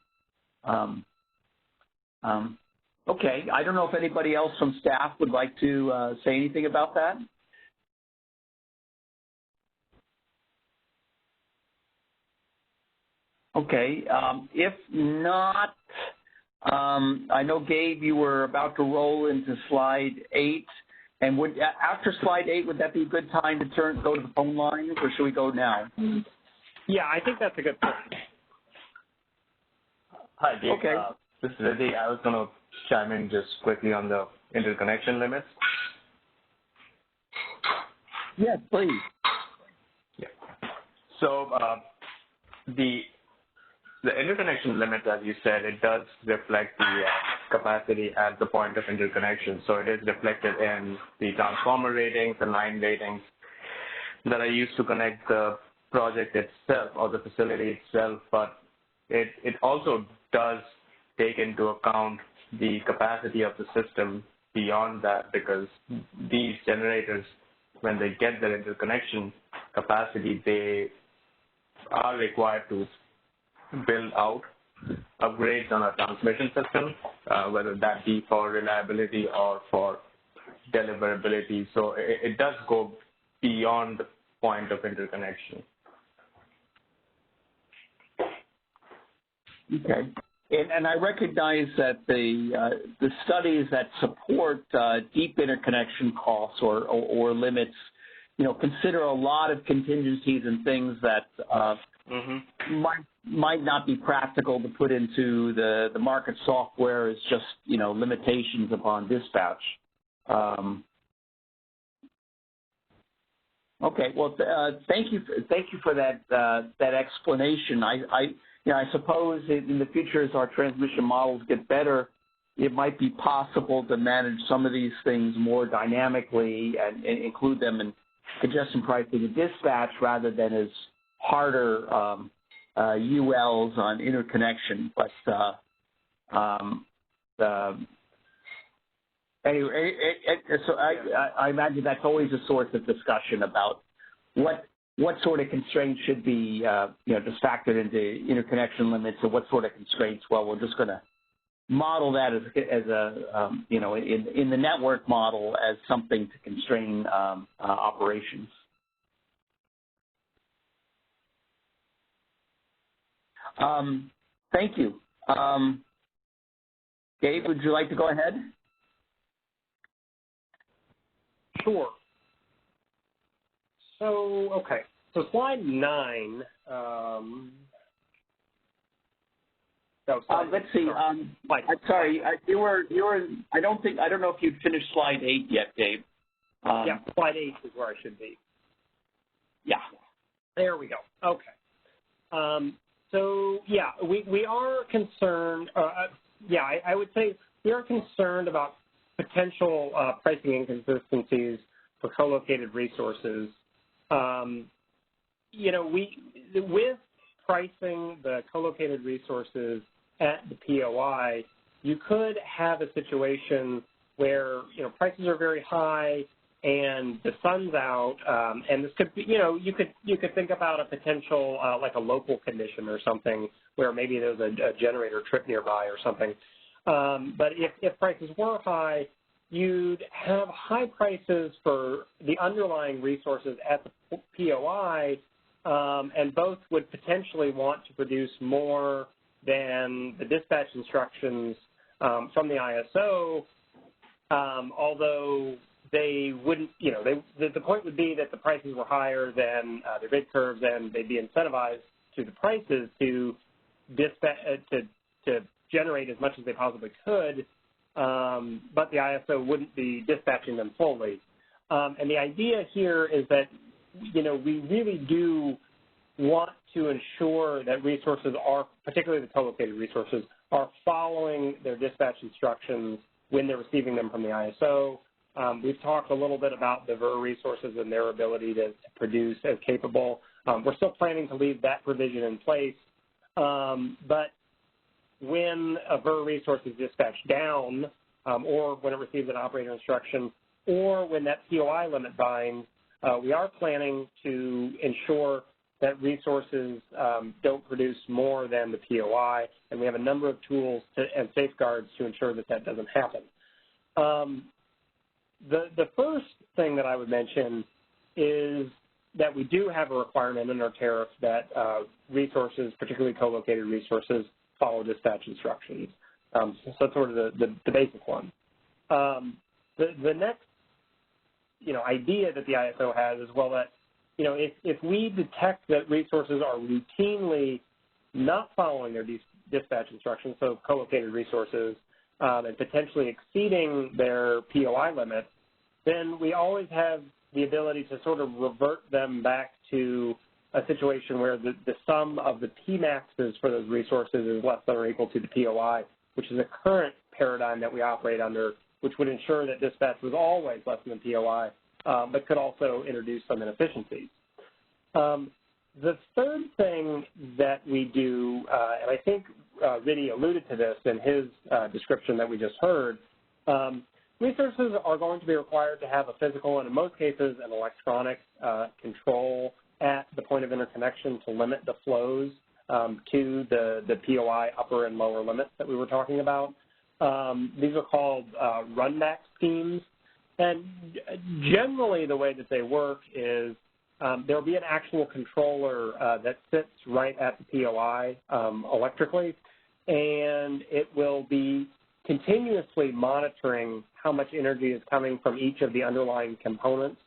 Okay, I don't know if anybody else from staff would like to say anything about that. Okay. If not, I know, Gabe, you were about to roll into slide 8. And after slide 8, would that be a good time to go to the phone lines, or should we go now? Yeah, I think that's a good point. Hi, Gabe. Okay. This is Eddie. I was going to chime in just quickly on the interconnection limits. Yes, please. Yeah. So the interconnection limit, as you said, it does reflect the capacity at the point of interconnection. So it is reflected in the transformer ratings, the line ratings that are used to connect the project itself or the facility itself. But it also does take into account the capacity of the system beyond that, because these generators, when they get their interconnection capacity, they are required to build out upgrades on a transmission system, whether that be for reliability or for deliverability. So it does go beyond the point of interconnection. Okay. And I recognize that the studies that support deep interconnection costs or limits, consider a lot of contingencies and things that might not be practical to put into the market software as just limitations upon dispatch. Okay. Well, thank you for that explanation. I suppose in the future, as our transmission models get better, it might be possible to manage some of these things more dynamically and include them in congestion pricing and dispatch rather than as harder ULs on interconnection. But anyway, so I imagine that's always a source of discussion about what sort of constraints should be, just factored into interconnection limits, or what sort of constraints. Well, we're just going to model that as a, in the network model as something to constrain operations. Thank you. Gabe, would you like to go ahead? Sure. So, okay. So slide 9. Let's see. I'm sorry. You were. I don't know if you'd finished slide 8 yet, Gabe. Yeah, slide 8 is where I should be. Yeah. There we go. Okay. So yeah, we are concerned. I would say we are concerned about potential pricing inconsistencies for co-located resources. With pricing the co-located resources at the POI, you could have a situation where, prices are very high and the sun's out, and this could be, you could think about a potential, like a local condition or something where maybe there's a generator trip nearby or something. But if prices were high, you'd have high prices for the underlying resources at the POI, and both would potentially want to produce more than the dispatch instructions from the ISO, although they wouldn't, the point would be that the prices were higher than the grid curves, and they'd be incentivized to the prices to generate as much as they possibly could, but the ISO wouldn't be dispatching them fully. And the idea here is that, we really do want to ensure that resources are, particularly the co-located resources, are following their dispatch instructions when they're receiving them from the ISO. We've talked a little bit about the VER resources and their ability to produce as capable. We're still planning to leave that provision in place, but when a VER resource is dispatched down, or when it receives an operator instruction, or when that POI limit binds, we are planning to ensure that resources don't produce more than the POI, and we have a number of tools and safeguards to ensure that that doesn't happen. The first thing that I would mention is that we do have a requirement in our tariff that resources, particularly co-located resources, follow dispatch instructions. So that's sort of the basic one. The next, idea that the ISO has is, well, that, if we detect that resources are routinely not following their dispatch instructions, so co-located resources, and potentially exceeding their POI limit, then we always have the ability to sort of revert them back to a situation where the sum of the Pmaxes for those resources is less than or equal to the POI, which is a current paradigm that we operate under, which would ensure that dispatch was always less than the POI, but could also introduce some inefficiencies. The third thing that we do, and I think Riddy alluded to this in his description that we just heard, resources are going to be required to have a physical and, in most cases, an electronic control at the point of interconnection to limit the flows to the POI upper and lower limits that we were talking about. These are called run-back schemes. And generally the way that they work is there will be an actual controller that sits right at the POI electrically, and it will be continuously monitoring how much energy is coming from each of the underlying components.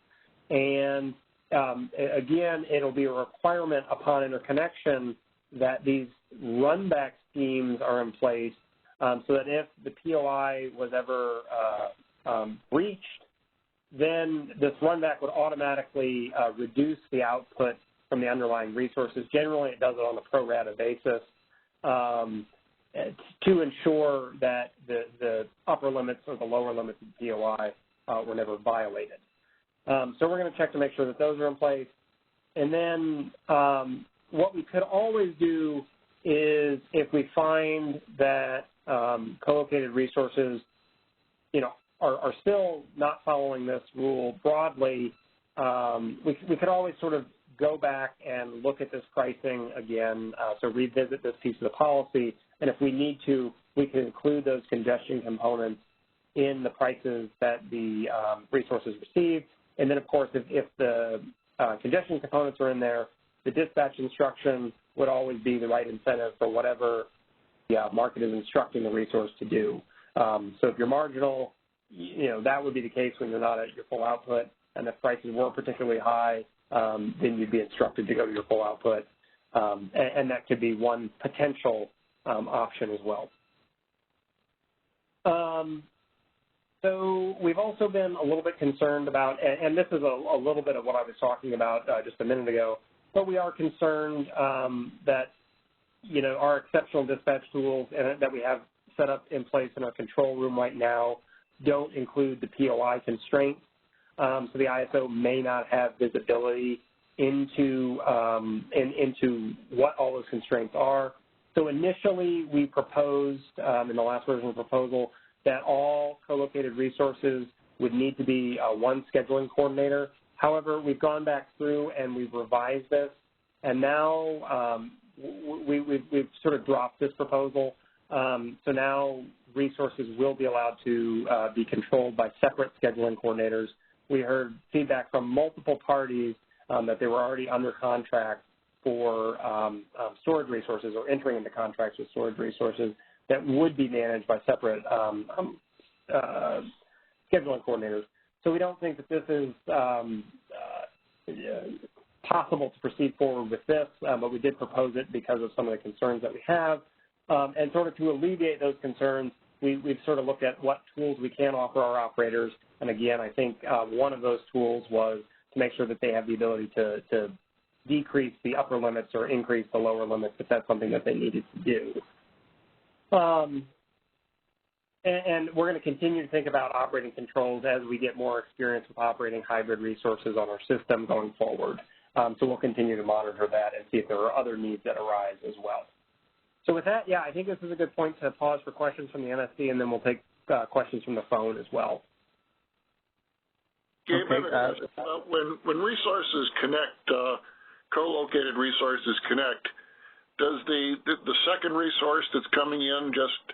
And again, it'll be a requirement upon interconnection that these run-back schemes are in place so that if the POI was ever breached, then this run-back would automatically reduce the output from the underlying resources. Generally, it does it on a pro rata basis to ensure that the upper limits or the lower limits of the POI were never violated. So we're going to check to make sure that those are in place. And then what we could always do is if we find that co-located resources, are still not following this rule broadly, we could always sort of go back and look at this pricing again, so revisit this piece of the policy, and if we need to, we can include those congestion components in the prices that the resources receive. And then, of course, if the congestion components are in there, the dispatch instruction would always be the right incentive for whatever the market is instructing the resource to do. So if you're marginal, that would be the case when you're not at your full output, and if prices were particularly high, then you'd be instructed to go to your full output, and that could be one potential option as well. So we've also been a little bit concerned about, and this is a little bit of what I was talking about just a minute ago, but we are concerned that, our exceptional dispatch tools that we have set up in place in our control room right now don't include the POI constraints. So the ISO may not have visibility into what all those constraints are. So initially we proposed in the last version of the proposal that all co-located resources would need to be one scheduling coordinator. However, we've gone back through and we've revised this, and now we've sort of dropped this proposal. So now resources will be allowed to be controlled by separate scheduling coordinators. We heard feedback from multiple parties that they were already under contract for storage resources or entering into contracts with storage resources that would be managed by separate scheduling coordinators. So we don't think that this is possible to proceed forward with this, but we did propose it because of some of the concerns that we have. And sort of to alleviate those concerns, we've sort of looked at what tools we can offer our operators. And again, I think one of those tools was to make sure that they have the ability to decrease the upper limits or increase the lower limits if that's something that they needed to do. And we're going to continue to think about operating controls as we get more experience with operating hybrid resources on our system going forward. So we'll continue to monitor that and see if there are other needs that arise as well. So with that, I think this is a good point to pause for questions from the MSC, and then we'll take questions from the phone as well. Okay, when resources connect, co-located resources connect, does the second resource that's coming in just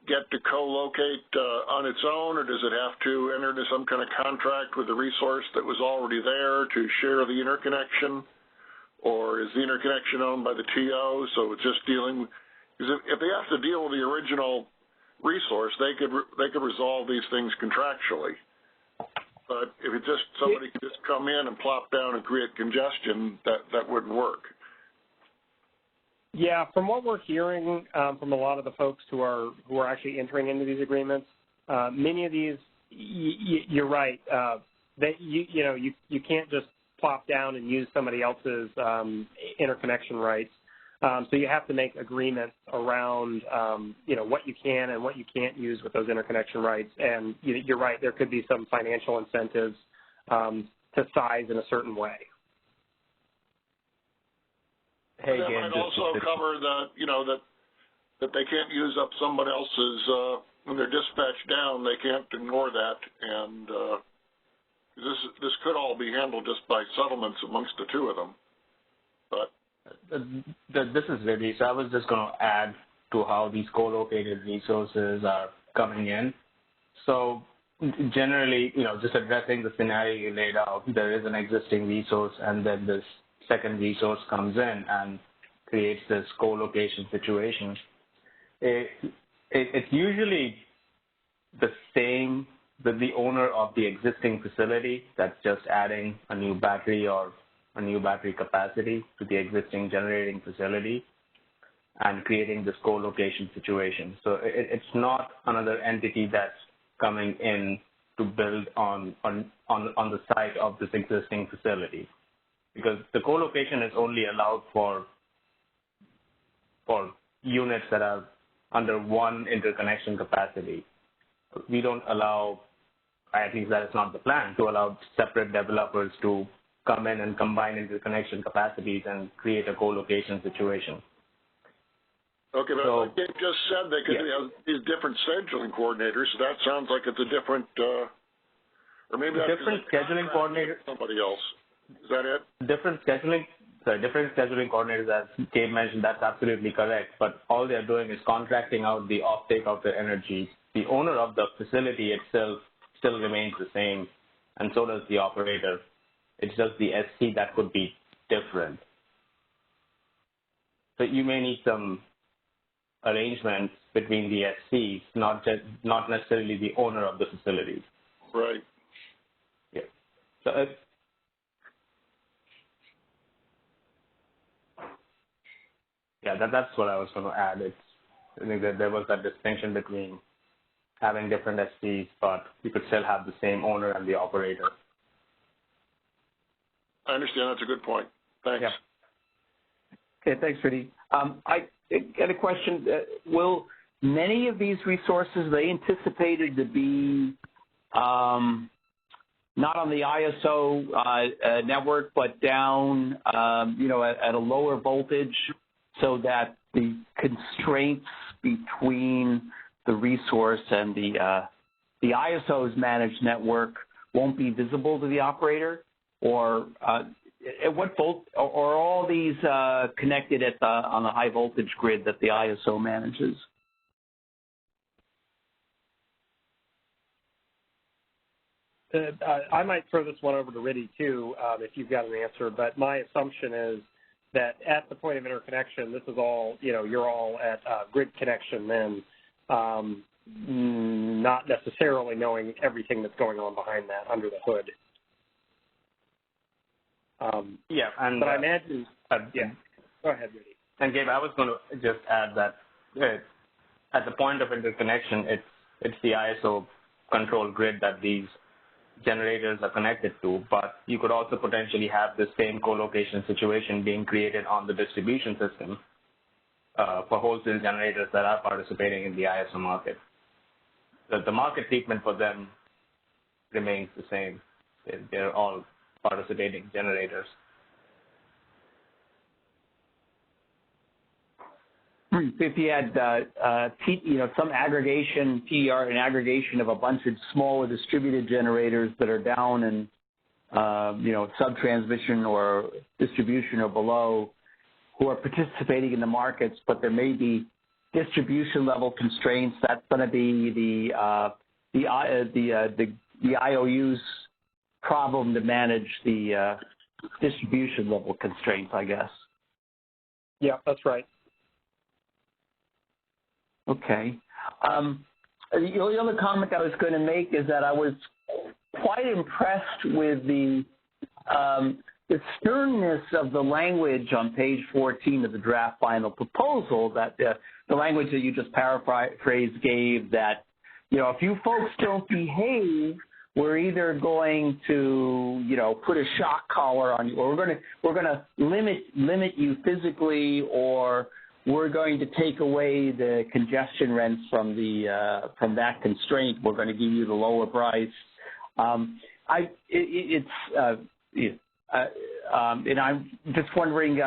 get to co-locate on its own, or does it have to enter into some kind of contract with the resource that was already there to share the interconnection? Or is the interconnection owned by the TO, so it's just dealing, because if they have to deal with the original resource, they could resolve these things contractually. But if it's just somebody can just come in and plop down and create congestion, that wouldn't work. Yeah, from what we're hearing from a lot of the folks who are actually entering into these agreements, many of these, you're right. You can't just plop down and use somebody else's interconnection rights. So you have to make agreements around, what you can and what you can't use with those interconnection rights. And you're right, there could be some financial incentives to size in a certain way. Hey, that might also cover that they can't use up someone else's, when they're dispatched down, they can't ignore that. And this could all be handled just by settlements amongst the two of them. But this is Reddy. So I was just going to add to how these co-located resources are coming in. So generally, just addressing the scenario you laid out, there is an existing resource, and then this second resource comes in and creates this co-location situation. It's usually the same with the owner of the existing facility that's just adding a new battery or a new battery capacity to the existing generating facility and creating this co-location situation. So it's not another entity that's coming in to build on the site of this existing facility, because the co-location is only allowed for units that are under one interconnection capacity. We don't allow, at least that is not the plan, to allow separate developers to come in and combine interconnection capacities and create a co-location situation. Okay, but like Dave just said, they could have these different scheduling coordinators, so that sounds like it's a different, or maybe that's different scheduling coordinator. Somebody else. Is that it? Different scheduling coordinators, as Gabe mentioned, that's absolutely correct. But all they're doing is contracting out the offtake of the energy. The owner of the facility itself still remains the same, and so does the operator. It's just the SC that could be different. So you may need some arrangements between the SCs, not necessarily the owner of the facility. Right. Yeah. So that's what I was going to add. I think that there was that distinction between having different SCs, but you could still have the same owner and the operator. I understand. That's a good point. Thanks. Yeah. Okay, thanks, Rudy. I got a question. Will many of these resources, they anticipated to be not on the ISO network, but down, at a lower voltage, so that the constraints between the resource and the ISO's managed network won't be visible to the operator? Or at what volt are all these connected on the high voltage grid that the ISO manages? I might throw this one over to Riddy too, if you've got an answer. But my assumption is that at the point of interconnection, this is all, you're all at grid connection then, not necessarily knowing everything that's going on behind that under the hood. But I imagine, go ahead, Rudy. And Gabe, I was going to just add that at the point of interconnection, it's the ISO control grid that these generators are connected to, but you could also potentially have the same co-location situation being created on the distribution system for wholesale generators that are participating in the ISO market. The market treatment for them remains the same. They're all participating generators. If you had, some aggregation, TER, an aggregation of a bunch of smaller distributed generators that are down in, sub-transmission or distribution or below, who are participating in the markets, but there may be distribution level constraints, that's going to be the IOU's problem to manage the distribution level constraints, I guess. Yeah, that's right. Okay. The other comment I was going to make is that I was quite impressed with the sternness of the language on page 14 of the draft final proposal, that the language that you just paraphrased gave, that, you know, if you folks don't behave, we're either going to, you know, put a shock collar on you, or we're going to limit you physically, or we're going to take away the congestion rents from that constraint. We're going to give you the lower price. And I'm just wondering,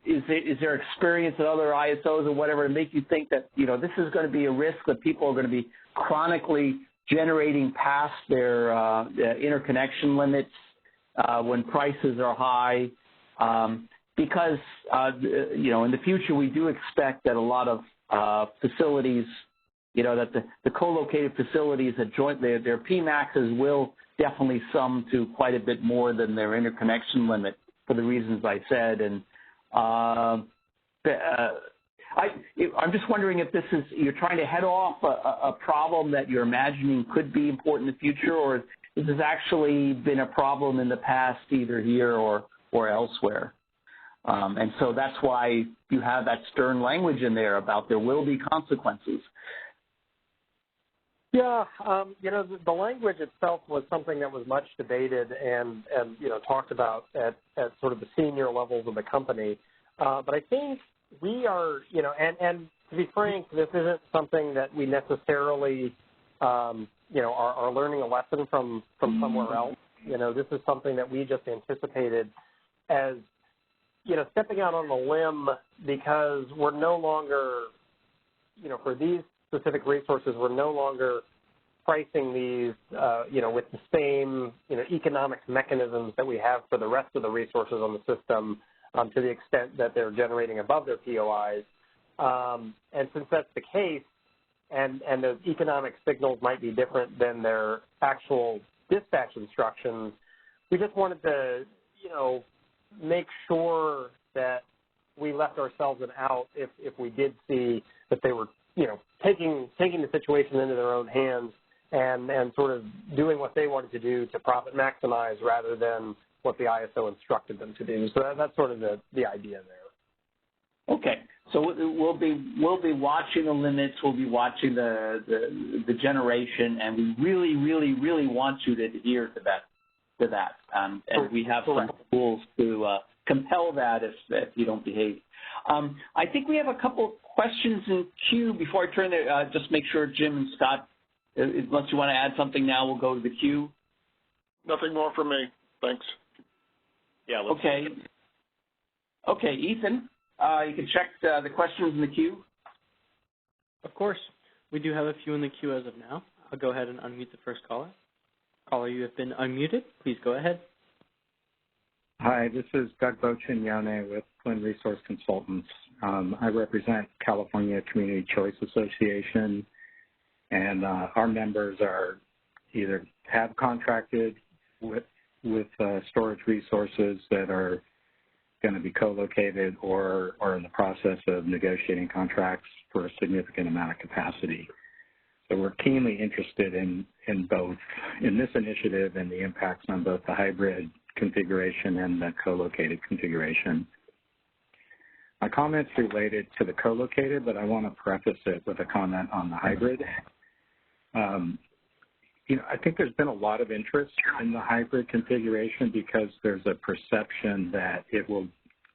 is there experience at other ISOs or whatever to make you think that, you know, this is going to be a risk that people are going to be chronically generating past their interconnection limits when prices are high? Because, you know, in the future we do expect that a lot of facilities, you know, that the co-located facilities that join their PMAXs will definitely sum to quite a bit more than their interconnection limit for the reasons I said. And I'm just wondering if this is, you're trying to head off a problem that you're imagining could be important in the future, or this has actually been a problem in the past, either here or elsewhere. And so that's why you have that stern language in there about there will be consequences. Yeah, you know, the language itself was something that was much debated and you know, talked about at sort of the senior levels of the company. But I think we are, you know, and to be frank, this isn't something that we necessarily, you know, are learning a lesson from somewhere else. You know, this is something that we just anticipated as, you know, stepping out on a limb, because we're no longer, you know, for these specific resources, we're no longer pricing these, you know, with the same, you know, economic mechanisms that we have for the rest of the resources on the system, to the extent that they're generating above their POIs. And since that's the case, and those economic signals might be different than their actual dispatch instructions, we just wanted to, you know, make sure that we left ourselves an out if we did see that they were, you know, taking the situation into their own hands and sort of doing what they wanted to do to profit maximize rather than what the ISO instructed them to do. So that's sort of the idea there. Okay, so we'll be watching the limits. We'll be watching the generation, and we really, really, really want you to adhere to that. And we have some tools to compel that if you don't behave. I think we have a couple questions in queue. Before I turn it, just make sure Jim and Scott, unless you want to add something now, we'll go to the queue. Nothing more from me. Thanks. Yeah. Okay. Okay, Ethan, you can check the questions in the queue. Of course. We do have a few in the queue as of now. I'll go ahead and unmute the first caller. Caller, you have been unmuted. Please go ahead. Hi, this is Doug Bochignone with Flynn Resource Consultants. I represent California Community Choice Association, and our members are either have contracted with storage resources that are going to be co-located or are in the process of negotiating contracts for a significant amount of capacity. So we're keenly interested in both, in this initiative and the impacts on both the hybrid configuration and the co-located configuration. My comment's related to the co-located, but I want to preface it with a comment on the hybrid. You know, I think there's been a lot of interest in the hybrid configuration because there's a perception that it will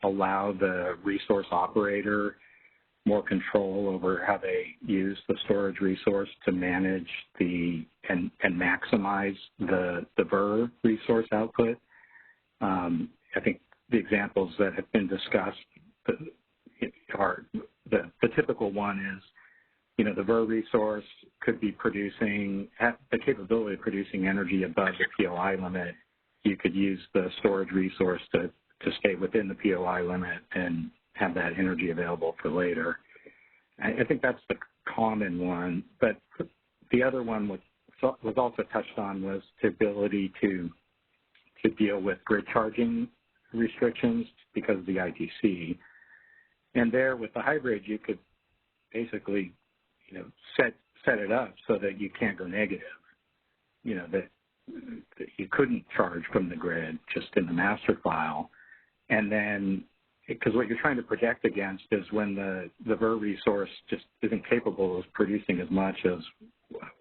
allow the resource operator more control over how they use the storage resource to manage and maximize the VER resource output. I think the examples that have been discussed are the typical one is, you know, the VER resource could be have the capability of producing energy above the POI limit. You could use the storage resource to stay within the POI limit and have that energy available for later. I think that's the common one, but the other one was also touched on was the ability to deal with grid charging restrictions because of the ITC. And there with the hybrid, you could basically, set it up so that you can't go negative, that you couldn't charge from the grid just in the master file. And then, because what you're trying to protect against is when the VER resource just isn't capable of producing as much as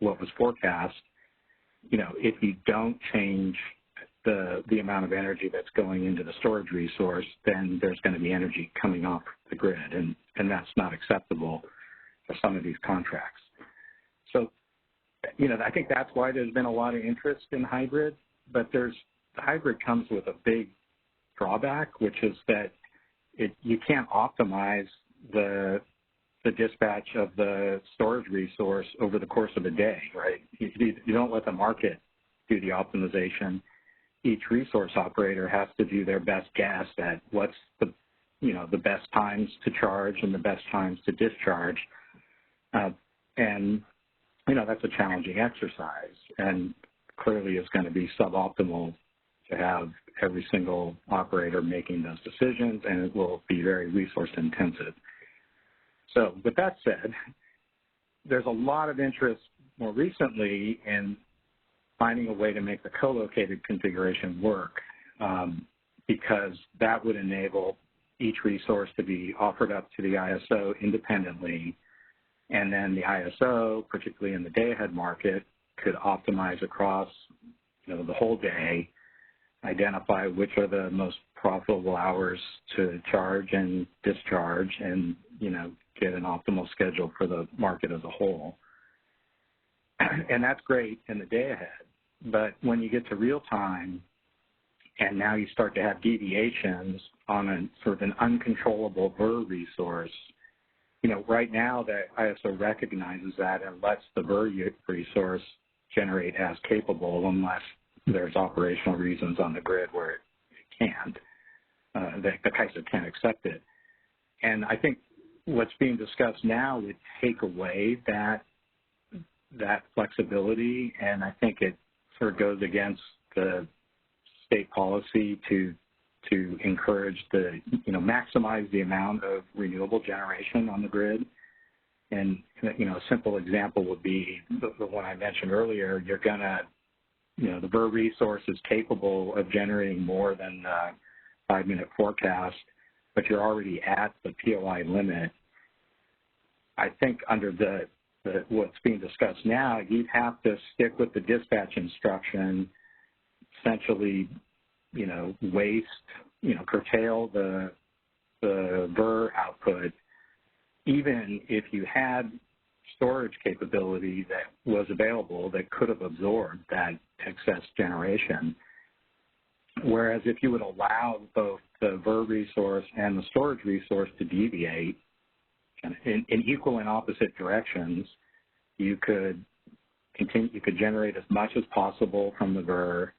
what was forecast, if you don't change the amount of energy that's going into the storage resource, then there's going to be energy coming off the grid, and that's not acceptable for some of these contracts. So, I think that's why there's been a lot of interest in hybrid, but the hybrid comes with a big drawback, which is that you can't optimize the dispatch of the storage resource over the course of a day, right? You don't let the market do the optimization. Each resource operator has to do their best guess at what's the best times to charge and the best times to discharge. And that's a challenging exercise, and clearly is going to be suboptimal to have every single operator making those decisions, and it will be very resource intensive. So with that said, there's a lot of interest more recently in finding a way to make the co-located configuration work, because that would enable each resource to be offered up to the ISO independently, and then the ISO, particularly in the day-ahead market, could optimize across the whole day, identify which are the most profitable hours to charge and discharge, and get an optimal schedule for the market as a whole. And that's great in the day ahead. But when you get to real time, and now you start to have deviations on a sort of an uncontrollable VER resource, right now the ISO recognizes that and lets the VER resource generate as capable unless there's operational reasons on the grid where it can't, the CAISO can't accept it. And I think what's being discussed now would take away that flexibility, and I think it sort of goes against the state policy to encourage maximize the amount of renewable generation on the grid. And, a simple example would be the one I mentioned earlier. You're going to, the VER resource is capable of generating more than the 5-minute forecast, but you're already at the POI limit. I think under what's being discussed now, you'd have to stick with the dispatch instruction, essentially, waste, curtail the VER output, even if you had storage capability that was available that could have absorbed that excess generation. Whereas if you would allow both the VER resource and the storage resource to deviate in equal and opposite directions, you could generate as much as possible from the VER,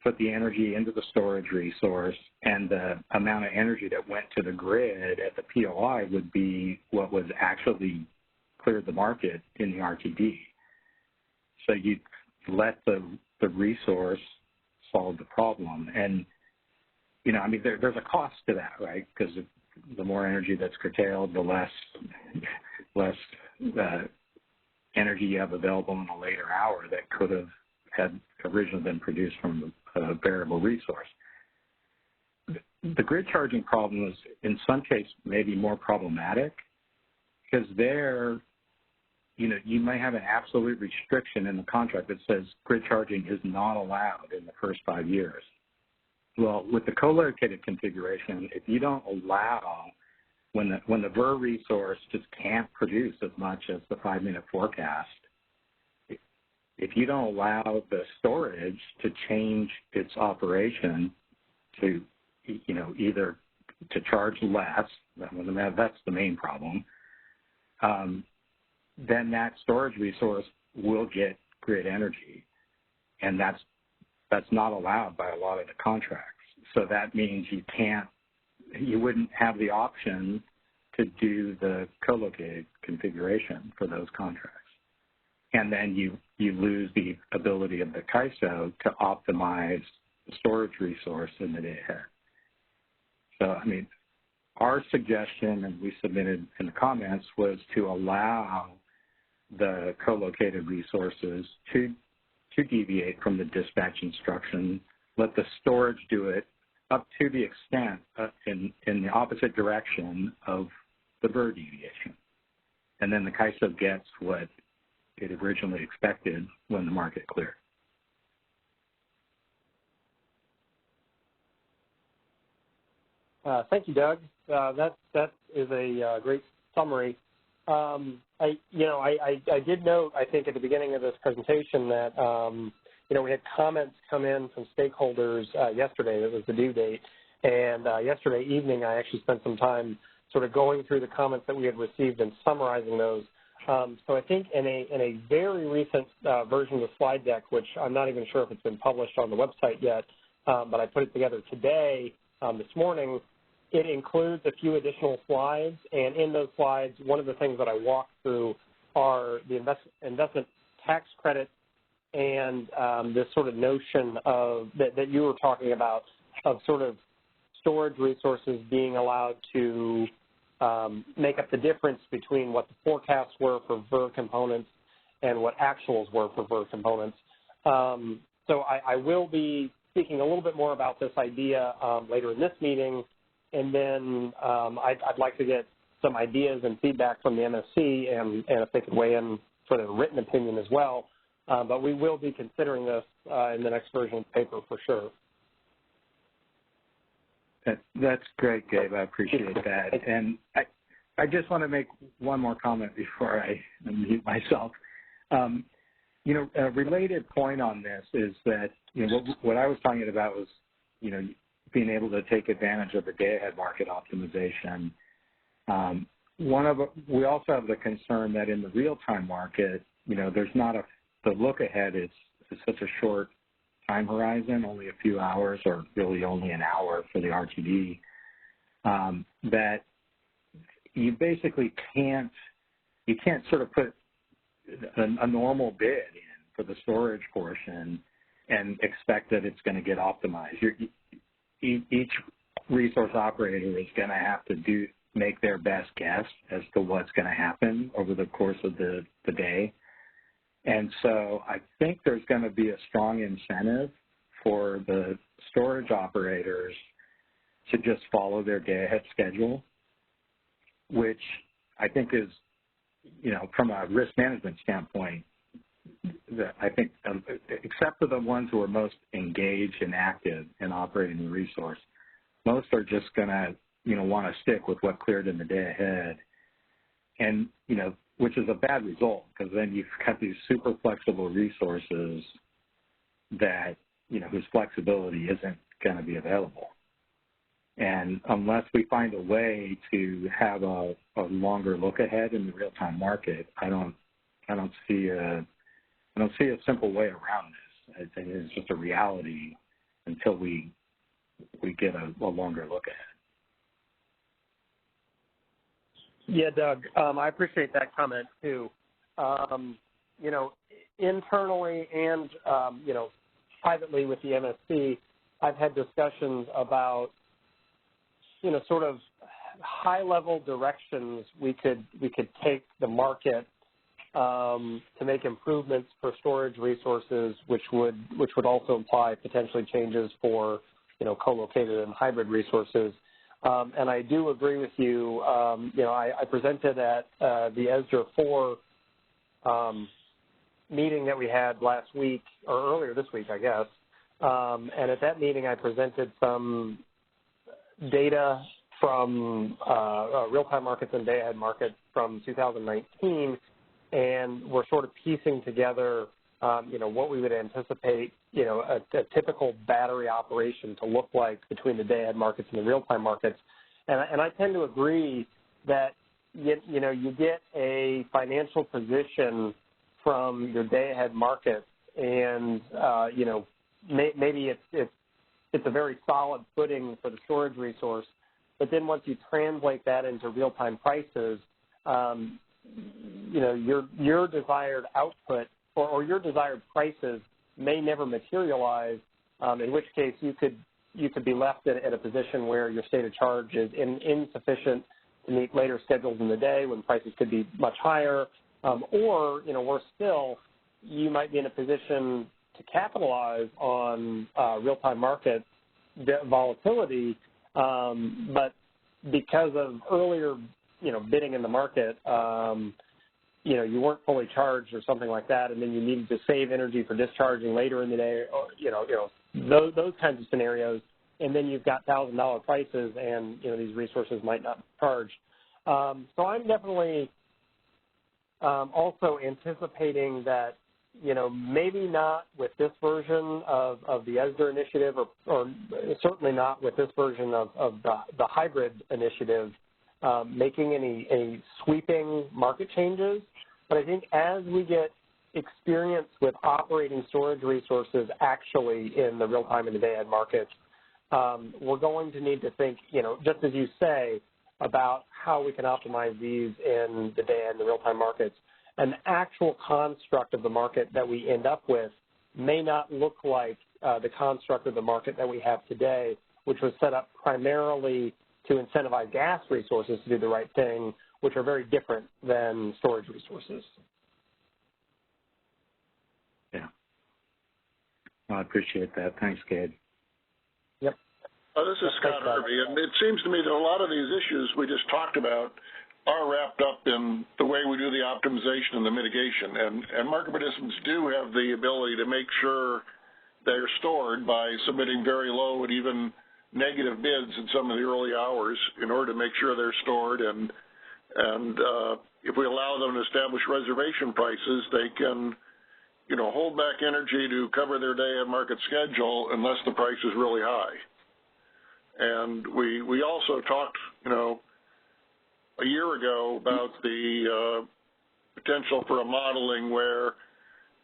put the energy into the storage resource, and the amount of energy that went to the grid at the POI would be what was actually cleared the market in the RTD. So you let the resource solve the problem. And, there's a cost to that, right? Because the more energy that's curtailed, the less energy you have available in a later hour that could have had originally been produced from a variable resource. The grid charging problem is, in some cases, maybe more problematic because there, you may have an absolute restriction in the contract that says grid charging is not allowed in the first 5 years. Well, with the co-located configuration, if you don't allow, when the VER resource just can't produce as much as the 5-minute forecast, if you don't allow the storage to change its operation to, either to charge less, that's the main problem, then that storage resource will get grid energy, and that's not allowed by a lot of the contracts. So that means you wouldn't have the option to do the co-located configuration for those contracts. And then you lose the ability of the CAISO to optimize the storage resource in the day ahead. So, I mean, our suggestion, and we submitted in the comments, was to allow the co-located resources to deviate from the dispatch instruction, let the storage do it up to the extent in the opposite direction of the VER deviation. And then the CAISO gets what it originally expected when the market cleared. Thank you, Doug. That is a great summary. I did note, I think, at the beginning of this presentation that we had comments come in from stakeholders yesterday. That was the due date, and yesterday evening I actually spent some time sort of going through the comments that we had received and summarizing those. So I think in a very recent version of the slide deck, which I'm not even sure if it's been published on the website yet, but I put it together today, this morning, it includes a few additional slides, and in those slides, one of the things that I walked through are the investment tax credit and this sort of notion of that you were talking about of sort of storage resources being allowed to make up the difference between what the forecasts were for VER components and what actuals were for VER components. So I will be speaking a little bit more about this idea later in this meeting, and then I'd like to get some ideas and feedback from the MSC and if they could weigh in for the written opinion as well. But we will be considering this in the next version of the paper for sure. That's great, Gabe. I appreciate that. And I just want to make one more comment before I mute myself. A related point on this is that, what I was talking about was, being able to take advantage of the day-ahead market optimization. We also have the concern that in the real-time market, there's not the look-ahead is such a short time horizon, only a few hours or really only an hour for the RTD, that you basically can't sort of put a normal bid in for the storage portion and expect that it's going to get optimized. Each resource operator is going to have to make their best guess as to what's going to happen over the course of the day. And so I think there's going to be a strong incentive for the storage operators to just follow their day-ahead schedule, which I think is, from a risk management standpoint, I think, except for the ones who are most engaged and active in operating the resource, most are just going to, want to stick with what cleared in the day ahead. And, which is a bad result, because then you've got these super flexible resources that, whose flexibility isn't going to be available. And unless we find a way to have a longer look ahead in the real-time market, I don't see a simple way around this. I think it's just a reality until we get a longer look ahead. Yeah, Doug, I appreciate that comment too. Internally and, privately with the MSC, I've had discussions about, sort of high-level directions we could take the market to make improvements for storage resources, which would also imply potentially changes for, co-located and hybrid resources. And I do agree with you. I presented at the ESDR 4 meeting that we had last week, or earlier this week, I guess. And at that meeting, I presented some data from real-time markets and day-ahead markets from 2019, and we're sort of piecing together, what we would anticipate, a typical battery operation to look like between the day-ahead markets and the real-time markets. And I tend to agree that, you get a financial position from your day-ahead markets, and, maybe it's a very solid footing for the storage resource, but then once you translate that into real-time prices, your desired output or your desired prices may never materialize, in which case you could be left at a position where your state of charge is insufficient to meet later schedules in the day when prices could be much higher, or, worse still, you might be in a position to capitalize on real-time market volatility, but because of earlier, bidding in the market, you weren't fully charged or something like that, and then you needed to save energy for discharging later in the day, or, those kinds of scenarios, and then you've got $1,000 prices, and, these resources might not be charged. So I'm definitely also anticipating that, maybe not with this version of the ESDR initiative, or certainly not with this version of the hybrid initiative, making any sweeping market changes. But I think as we get experience with operating storage resources actually in the real-time and day-ahead markets, we're going to need to think, just as you say, about how we can optimize these in the day and the real-time markets. An actual construct of the market that we end up with may not look like the construct of the market that we have today, which was set up primarily to incentivize gas resources to do the right thing, which are very different than storage resources. Yeah. I appreciate that. Thanks, Gabe. Yep. This is Scott Harvey, and it seems to me that a lot of these issues we just talked about are wrapped up in the way we do the optimization and the mitigation. And market participants do have the ability to make sure they're stored by submitting very low and even negative bids in some of the early hours in order to make sure they're stored. And if we allow them to establish reservation prices, they can, hold back energy to cover their day at market schedule unless the price is really high. And we also talked, a year ago about the potential for a modeling where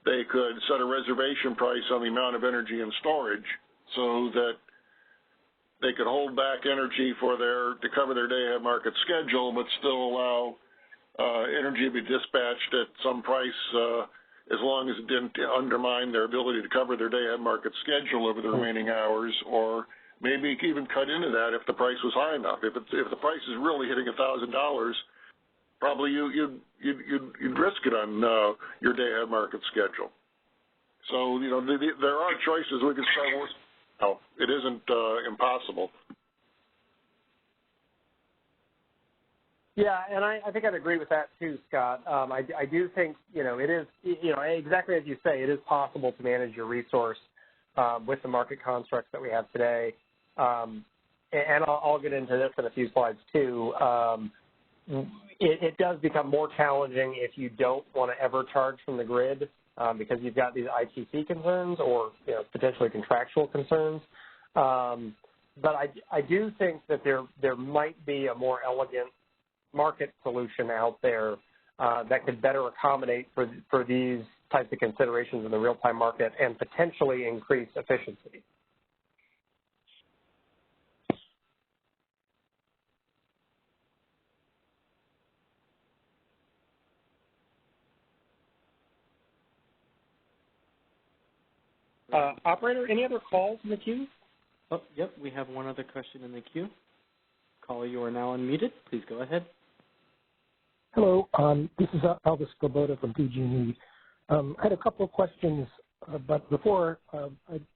they could set a reservation price on the amount of energy in storage so that they could hold back energy to cover their day ahead market schedule, but still allow energy to be dispatched at some price as long as it didn't undermine their ability to cover their day ahead market schedule over the remaining hours, or maybe even cut into that if the price was high enough. If the price is really hitting $1,000, probably you'd risk it on your day ahead market schedule. So there are choices we can start with. No, it isn't impossible. Yeah, and I think I'd agree with that too, Scott. I do think it is exactly as you say, it is possible to manage your resource with the market constructs that we have today. And I'll get into this in a few slides too. It does become more challenging if you don't want to ever charge from the grid because you've got these ITC concerns or potentially contractual concerns. But I do think that there might be a more elegant market solution out there that could better accommodate for these types of considerations in the real-time market and potentially increase efficiency. Operator, any other calls in the queue? Oh, yep, we have one other question in the queue. Caller, you are now unmuted. Please go ahead. Hello, this is Alvis Sloboda from PG&E. I had a couple of questions, but before, I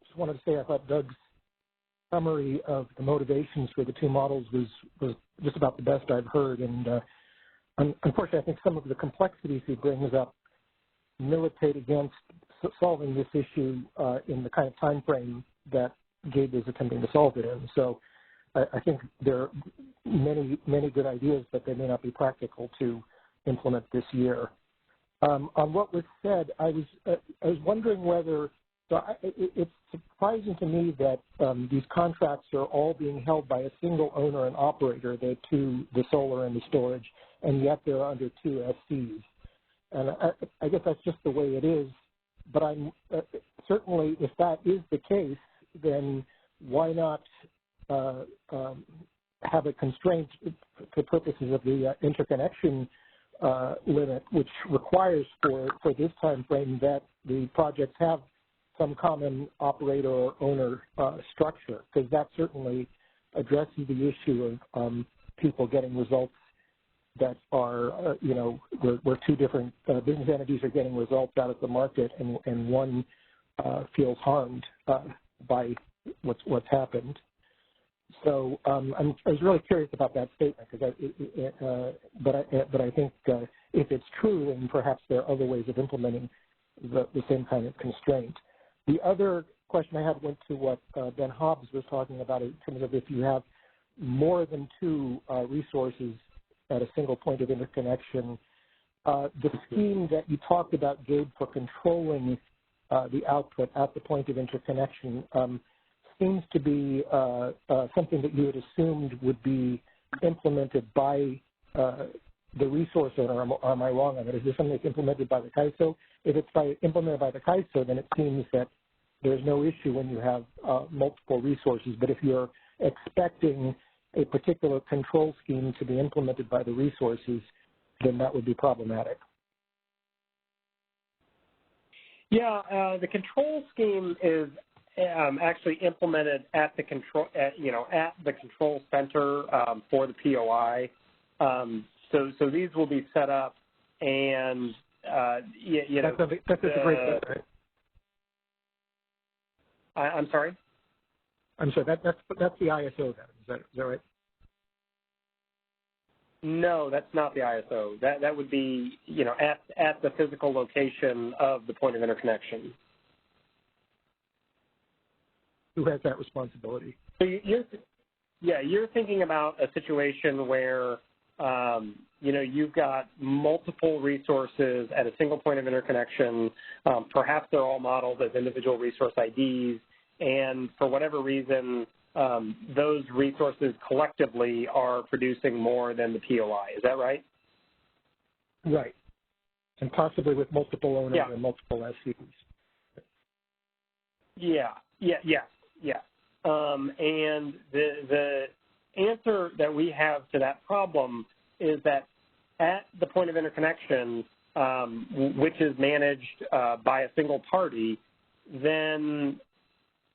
just wanted to say I thought Doug's summary of the motivations for the two models was just about the best I've heard. And unfortunately, I think some of the complexities he brings up militate against solving this issue in the kind of time frame that Gabe is attempting to solve it in. So I think there are many, many good ideas, but they may not be practical to implement this year. On what was said, I was wondering whether it's surprising to me that these contracts are all being held by a single owner and operator, the solar and the storage, and yet they're under two SCs. And I guess that's just the way it is. But I'm certainly, if that is the case, then why not have a constraint for purposes of the interconnection limit, which requires for this time frame that the projects have some common operator or owner structure, because that certainly addresses the issue of people getting results that are, where two different business entities are getting results out of the market, and one feels harmed by what's happened. So I was really curious about that statement, but I think if it's true, then perhaps there are other ways of implementing the same kind of constraint. The other question I had went to what Ben Hobbs was talking about in terms of if you have more than two resources at a single point of interconnection. The scheme that you talked about, Gabe, for controlling the output at the point of interconnection seems to be something that you had assumed would be implemented by the resource owner. Am I wrong on it? Is this something that's implemented by the CAISO? If it's implemented by the CAISO, then it seems that there's no issue when you have multiple resources. But if you're expecting a particular control scheme to be implemented by the resources, then that would be problematic. Yeah, the control scheme is actually implemented at the control, at the control center for the POI. So these will be set up, and that's a great point, right? I'm sorry. I'm sorry. That's the ISO then. Is that right? No, that's not the ISO. That would be at the physical location of the point of interconnection. Who has that responsibility? So you're thinking about a situation where you've got multiple resources at a single point of interconnection. Perhaps they're all modeled as individual resource IDs, and for whatever reason, those resources collectively are producing more than the POI. Is that right? Right. And possibly with multiple owners and multiple SUs. Yes. And the answer that we have to that problem is that at the point of interconnection, which is managed by a single party, then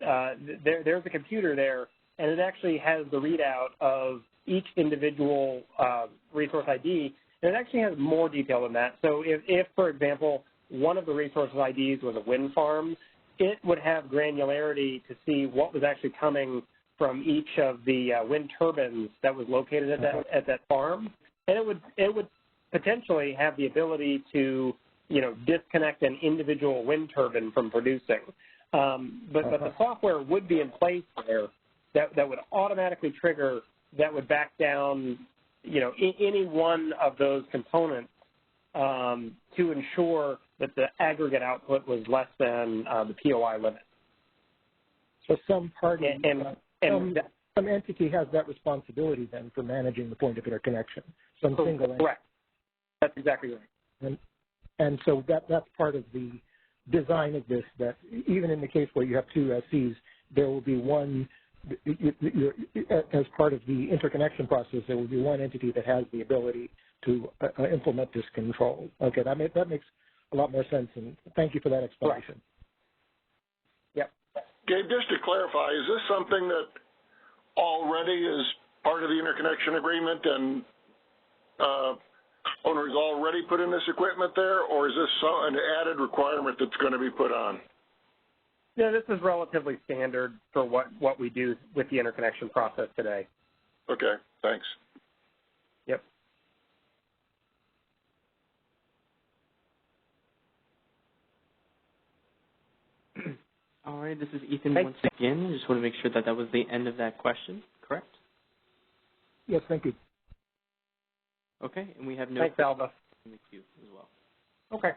there's a computer there, and it actually has the readout of each individual resource ID, and it actually has more detail than that. So if, for example, one of the resource IDs was a wind farm, it would have granularity to see what was actually coming from each of the wind turbines that was located at that farm, and it would potentially have the ability to disconnect an individual wind turbine from producing. But the software would be in place there that would automatically trigger, that would back down any one of those components to ensure that the aggregate output was less than the POI limit. So some party, some entity has that responsibility then for managing the point of interconnection. Some single entity. Correct. That's exactly right. And so that's part of the design of this, that even in the case where you have two SCs, there will be one, as part of the interconnection process, there will be one entity that has the ability to implement this control. Okay, that makes a lot more sense, and thank you for that explanation. Yep. Gabe, just to clarify, is this something that already is part of the interconnection agreement and owners already put in this equipment there, or is this an added requirement that's going to be put on? Yeah, this is relatively standard for what we do with the interconnection process today. Okay, thanks. Yep. All right, this is Ethan once again. I just want to make sure that was the end of that question, correct? Yes, thank you. Okay, and we have no Thanks, Alva. In the queue as well. Okay.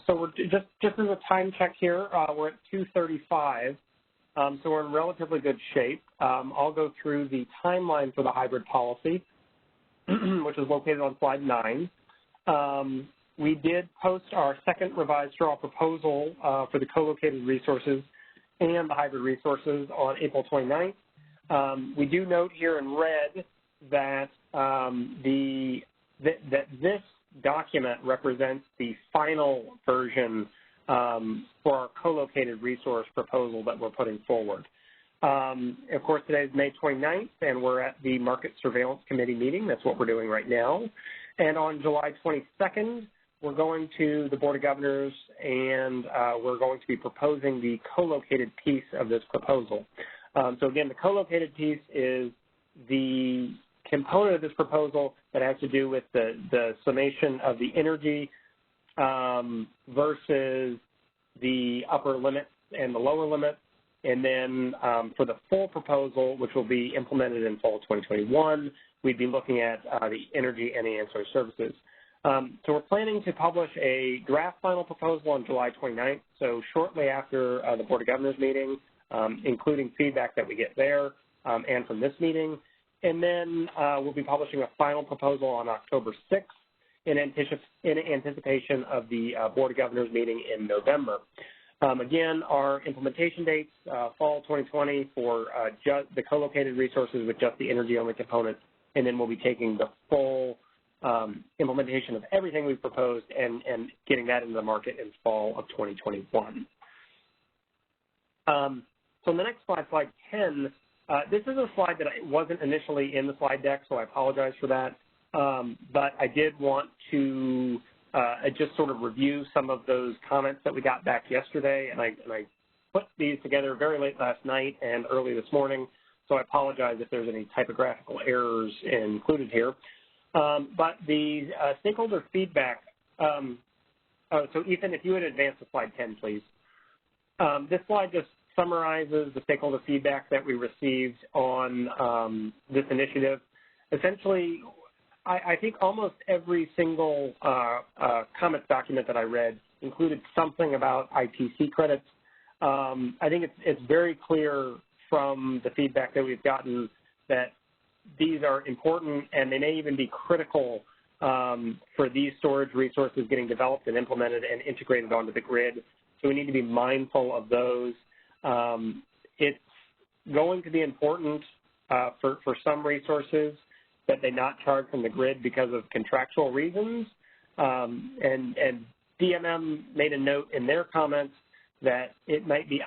So we're just as a time check here, we're at 2:35, so we're in relatively good shape. I'll go through the timeline for the hybrid policy, which is located on slide 9. We did post our second revised straw proposal for the co-located resources and the hybrid resources on April 29th. We do note here in red that that this document represents the final version for our co-located resource proposal that we're putting forward. Of course, today is May 29th, and we're at the Market Surveillance Committee meeting. That's what we're doing right now. And on July 22nd, we're going to the Board of Governors, and we're going to be proposing the co-located piece of this proposal. So again, the co-located piece is the component of this proposal that has to do with the summation of the energy versus the upper limits and the lower limits. And then for the full proposal, which will be implemented in fall 2021, we'd be looking at the energy and the ancillary services. So we're planning to publish a draft final proposal on July 29th, so shortly after the Board of Governors meeting, including feedback that we get there and from this meeting. And then we'll be publishing a final proposal on October 6th in anticipation of the Board of Governors meeting in November. Again, our implementation dates, fall 2020 for just the co-located resources with just the energy-only components, and then we'll be taking the full implementation of everything we've proposed and getting that into the market in fall of 2021. So on the next slide, slide 10, this is a slide that wasn't initially in the slide deck, so I apologize for that. But I did want to just sort of review some of those comments that we got back yesterday, and I put these together very late last night and early this morning, so I apologize if there's any typographical errors included here. But the stakeholder feedback, so Ethan, if you would advance to slide 10, please. This slide just summarizes the stakeholder feedback that we received on this initiative. Essentially, I think almost every single comments document that I read included something about ITC credits. I think it's very clear from the feedback that we've gotten that these are important, and they may even be critical for these storage resources getting developed and implemented and integrated onto the grid. So we need to be mindful of those. It's going to be important for some resources that they not charge from the grid because of contractual reasons. And DMM made a note in their comments that it might be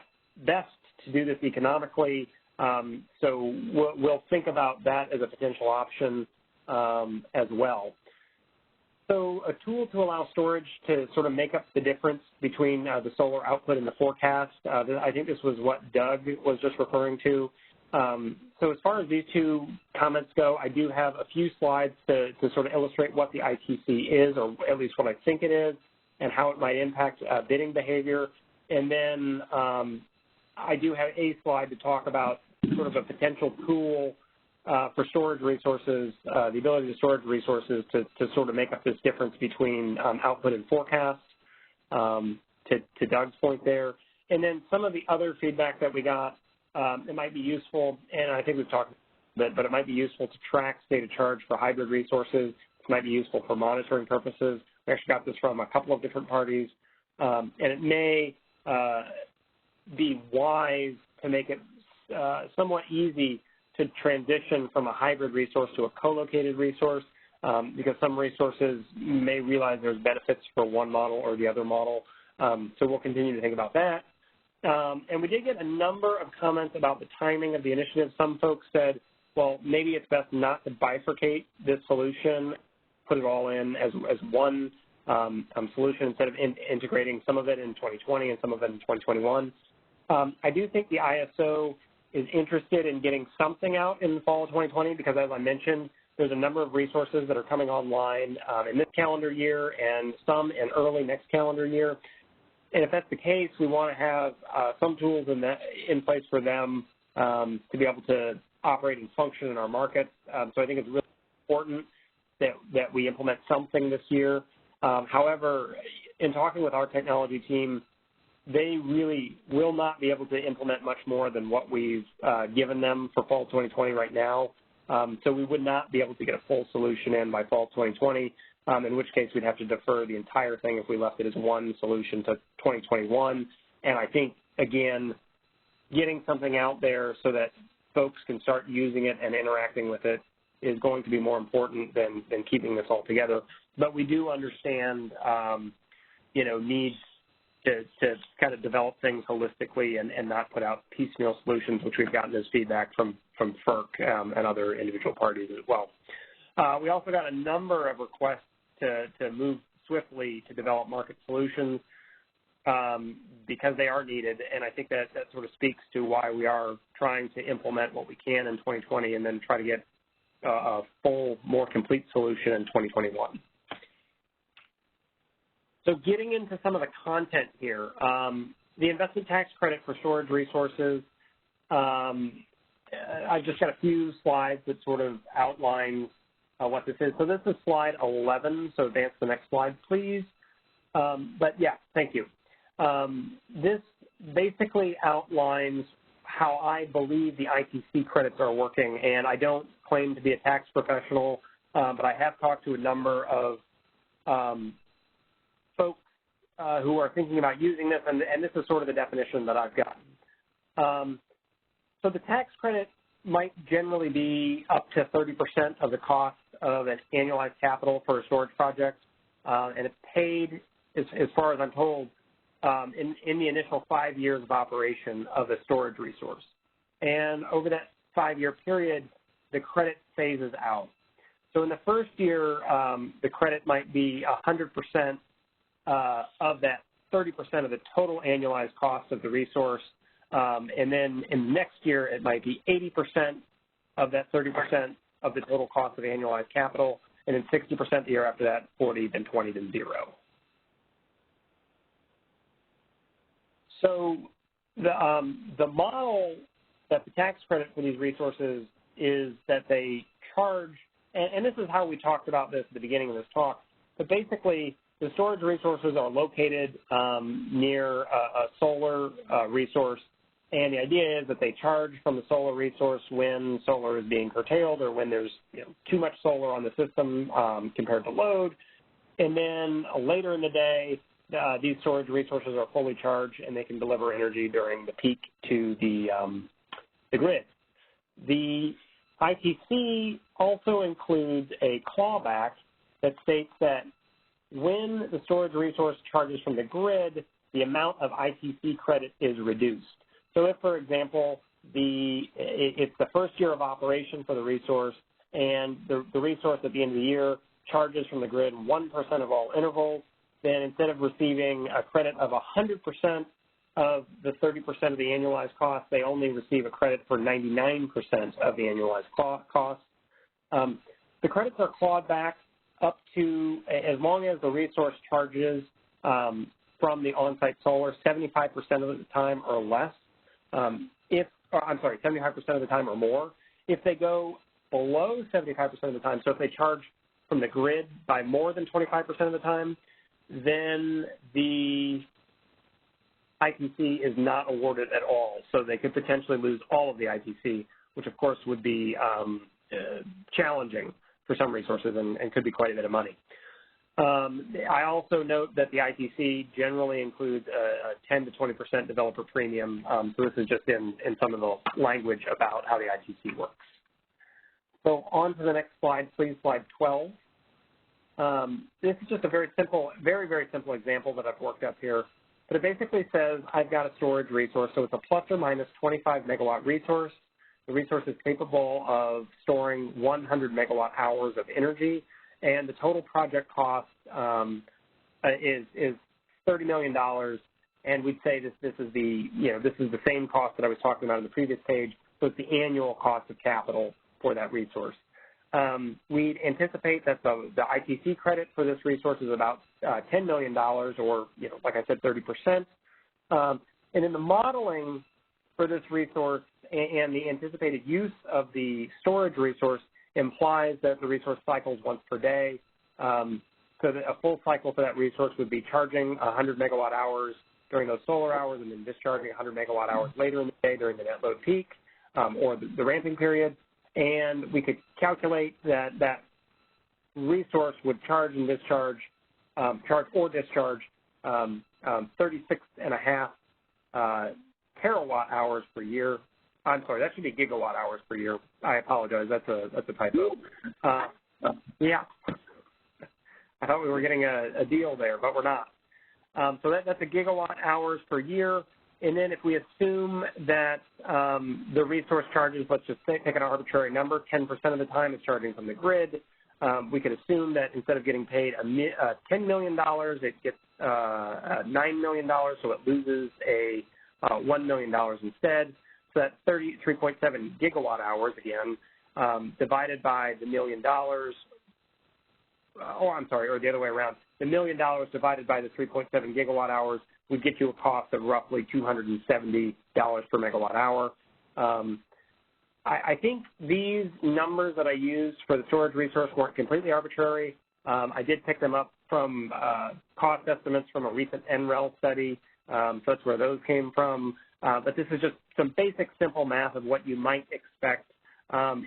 best to do this economically. So we'll think about that as a potential option as well. So a tool to allow storage to sort of make up the difference between the solar output and the forecast. I think this was what Doug was just referring to. So as far as these two comments go, I do have a few slides to sort of illustrate what the ITC is, or at least what I think it is, and how it might impact bidding behavior. And then I do have a slide to talk about sort of a potential tool for storage resources, the ability to storage resources to sort of make up this difference between output and forecast, to Doug's point there. And then some of the other feedback that we got, it might be useful, and I think we've talked about it, but it might be useful to track state of charge for hybrid resources. It might be useful for monitoring purposes. We actually got this from a couple of different parties. And it may be wise to make it somewhat easy to transition from a hybrid resource to a co-located resource, because some resources may realize there's benefits for one model or the other model. So we'll continue to think about that. And we did get a number of comments about the timing of the initiative. Some folks said, well, maybe it's best not to bifurcate this solution, put it all in as one solution instead of integrating some of it in 2020 and some of it in 2021. I do think the ISO is interested in getting something out in the fall of 2020 because, as I mentioned, there's a number of resources that are coming online in this calendar year and some in early next calendar year. And if that's the case, we want to have some tools in place for them to be able to operate and function in our market. So I think it's really important that we implement something this year. However, in talking with our technology team, they really will not be able to implement much more than what we've given them for fall 2020 right now. So we would not be able to get a full solution in by fall 2020, in which case we'd have to defer the entire thing if we left it as one solution to 2021. And I think, again, getting something out there so that folks can start using it and interacting with it is going to be more important than keeping this all together. But we do understand, needs to kind of develop things holistically and not put out piecemeal solutions, which we've gotten as feedback from FERC and other individual parties as well. We also got a number of requests to move swiftly to develop market solutions because they are needed, and I think that sort of speaks to why we are trying to implement what we can in 2020 and then try to get a full, more complete solution in 2021. So getting into some of the content here, the investment tax credit for storage resources, I've just got a few slides that sort of outline what this is. So this is slide 11, so advance the next slide, please. But yeah, thank you. This basically outlines how I believe the ITC credits are working, and I don't claim to be a tax professional, but I have talked to a number of folks who are thinking about using this, and this is sort of the definition that I've gotten. So the tax credit might generally be up to 30% of the cost of an annualized capital for a storage project, and it's paid, as far as I'm told, in the initial 5 years of operation of a storage resource. And over that 5-year period, the credit phases out. So in the first year, the credit might be 100% of that 30% of the total annualized cost of the resource. And then in the next year, it might be 80% of that 30% of the total cost of annualized capital. And then 60% the year after that, 40, then 20, then 0. So the model that the tax credit for these resources is that they charge, and this is how we talked about this at the beginning of this talk, but basically the storage resources are located near a solar resource, and the idea is that they charge from the solar resource when solar is being curtailed or when there's too much solar on the system compared to load, and then later in the day, these storage resources are fully charged and they can deliver energy during the peak to the grid. The ITC also includes a clawback that states that when the storage resource charges from the grid, the amount of ITC credit is reduced. So if, for example, it's the first year of operation for the resource and the resource at the end of the year charges from the grid 1% of all intervals, then instead of receiving a credit of 100% of the 30% of the annualized cost, they only receive a credit for 99% of the annualized cost. The credits are clawed back up to, as long as the resource charges from the on-site solar 75% of the time or less. 75% of the time or more. If they go below 75% of the time, so if they charge from the grid by more than 25% of the time, then the ITC is not awarded at all. So they could potentially lose all of the ITC, which of course would be challenging for some resources and could be quite a bit of money. I also note that the ITC generally includes a 10 to 20% developer premium. So this is just in some of the language about how the ITC works. So on to the next slide, please, slide 12. This is just a very simple, very, very simple example that I've worked up here. But it basically says I've got a storage resource. So it's a plus or minus 25 megawatt resource. The resource is capable of storing 100 megawatt hours of energy. And the total project cost is $30 million. And we'd say this is the same cost that I was talking about on the previous page. So it's the annual cost of capital for that resource. We'd anticipate that the ITC credit for this resource is about $10 million, or like I said, 30%. And in the modeling for this resource and the anticipated use of the storage resource implies that the resource cycles once per day. So that a full cycle for that resource would be charging 100 megawatt hours during those solar hours and then discharging 100 megawatt hours later in the day during the net load peak or the ramping period. And we could calculate that that resource would charge and discharge, charge or discharge 36.5 terawatt hours per year. I'm sorry, that should be gigawatt hours per year. I apologize. That's a typo. Yeah. I thought we were getting a deal there, but we're not. So that's a gigawatt hours per year. And then if we assume that the resource charges, let's just pick an arbitrary number, 10% of the time it's charging from the grid, we could assume that instead of getting paid $10 million, it gets $9 million, so it loses $1 million instead. So that's 33.7 gigawatt hours again, divided by the $1 million. Or the other way around. The $1 million divided by the 3.7 gigawatt hours would get you a cost of roughly $270 per megawatt hour. I think these numbers that I used for the storage resource weren't completely arbitrary. I did pick them up from cost estimates from a recent NREL study, so that's where those came from. But this is just some basic, simple math of what you might expect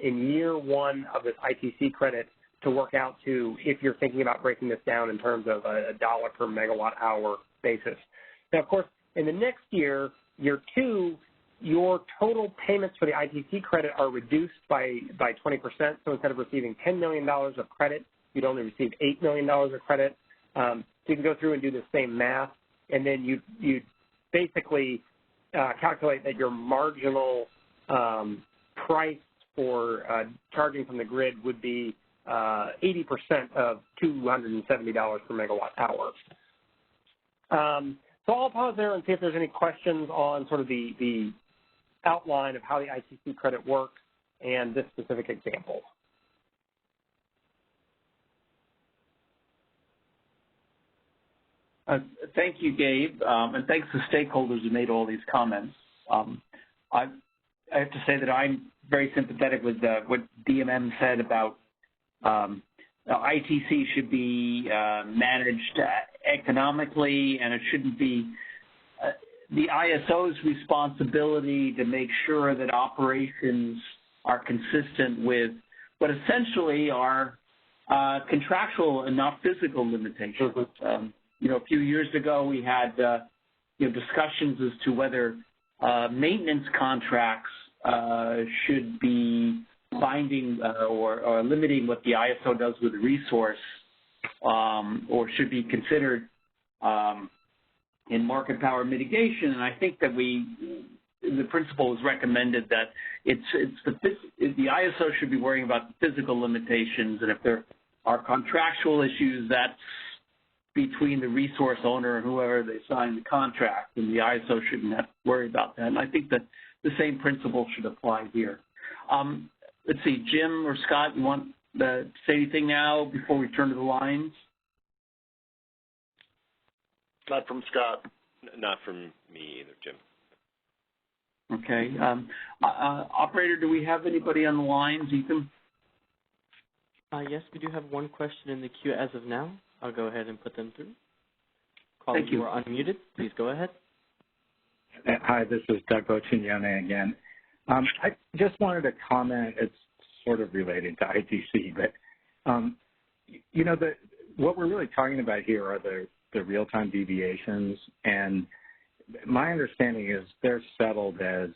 in year one of this ITC credit to work out to if you're thinking about breaking this down in terms of a dollar per megawatt hour basis. Now, of course, in the next year, year two, your total payments for the ITC credit are reduced by 20%. So instead of receiving $10 million of credit, you'd only receive $8 million of credit. So you can go through and do the same math, and then you basically calculate that your marginal price for charging from the grid would be 80% of $270 per megawatt hour. So I'll pause there and see if there's any questions on sort of the outline of how the ITC credit works and this specific example. Thank you, Gabe, and thanks to stakeholders who made all these comments. I have to say that I'm very sympathetic with what DMM said about ITC should be managed economically, and it shouldn't be the ISO's responsibility to make sure that operations are consistent with what essentially are contractual and not physical limitations. A few years ago we had discussions as to whether maintenance contracts should be binding or limiting what the ISO does with the resource, or should be considered in market power mitigation. And I think that the principle is recommended that the ISO should be worrying about the physical limitations, and if there are contractual issues, that's between the resource owner and whoever they sign the contract, and the ISO shouldn't have to worry about that. And I think that the same principle should apply here. Let's see, Jim or Scott, you want to say anything now before we turn to the lines? Not from Scott. Not from me either, Jim. Okay. Operator, do we have anybody on the lines, Ethan? Yes, we do have one question in the queue as of now. I'll go ahead and put them through. Thank you. You are unmuted. Please go ahead. Hi, this is Doug Bocignone again. I just wanted to comment. It's sort of related to ITC, but what we're really talking about here are the real-time deviations, and my understanding is they're settled as,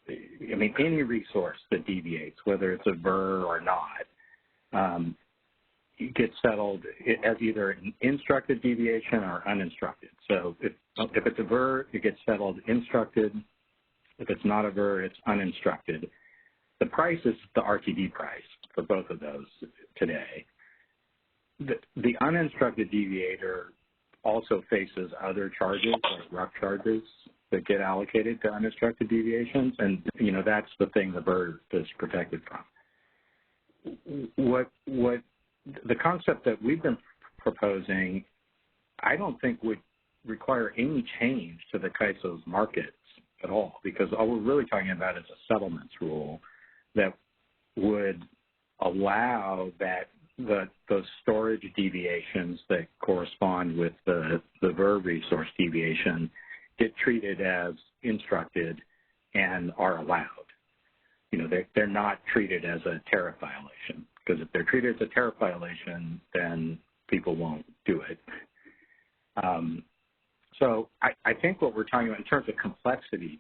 any resource that deviates, whether it's a VER or not, gets settled as either an instructed deviation or uninstructed. So if it's a VER, it gets settled instructed. If it's not a VER, it's uninstructed. The price is the RTD price for both of those today. The uninstructed deviator also faces other charges, like rough charges, that get allocated to uninstructed deviations, and that's the thing the VER is protected from. What the concept that we've been proposing, I don't think would require any change to the CAISO's markets at all, because all we're really talking about is a settlements rule that would allow that those storage deviations that correspond with the VER resource deviation get treated as instructed and are allowed. They're not treated as a tariff violation, because if they're treated as a tariff violation, then people won't do it. So I think what we're talking about in terms of complexity,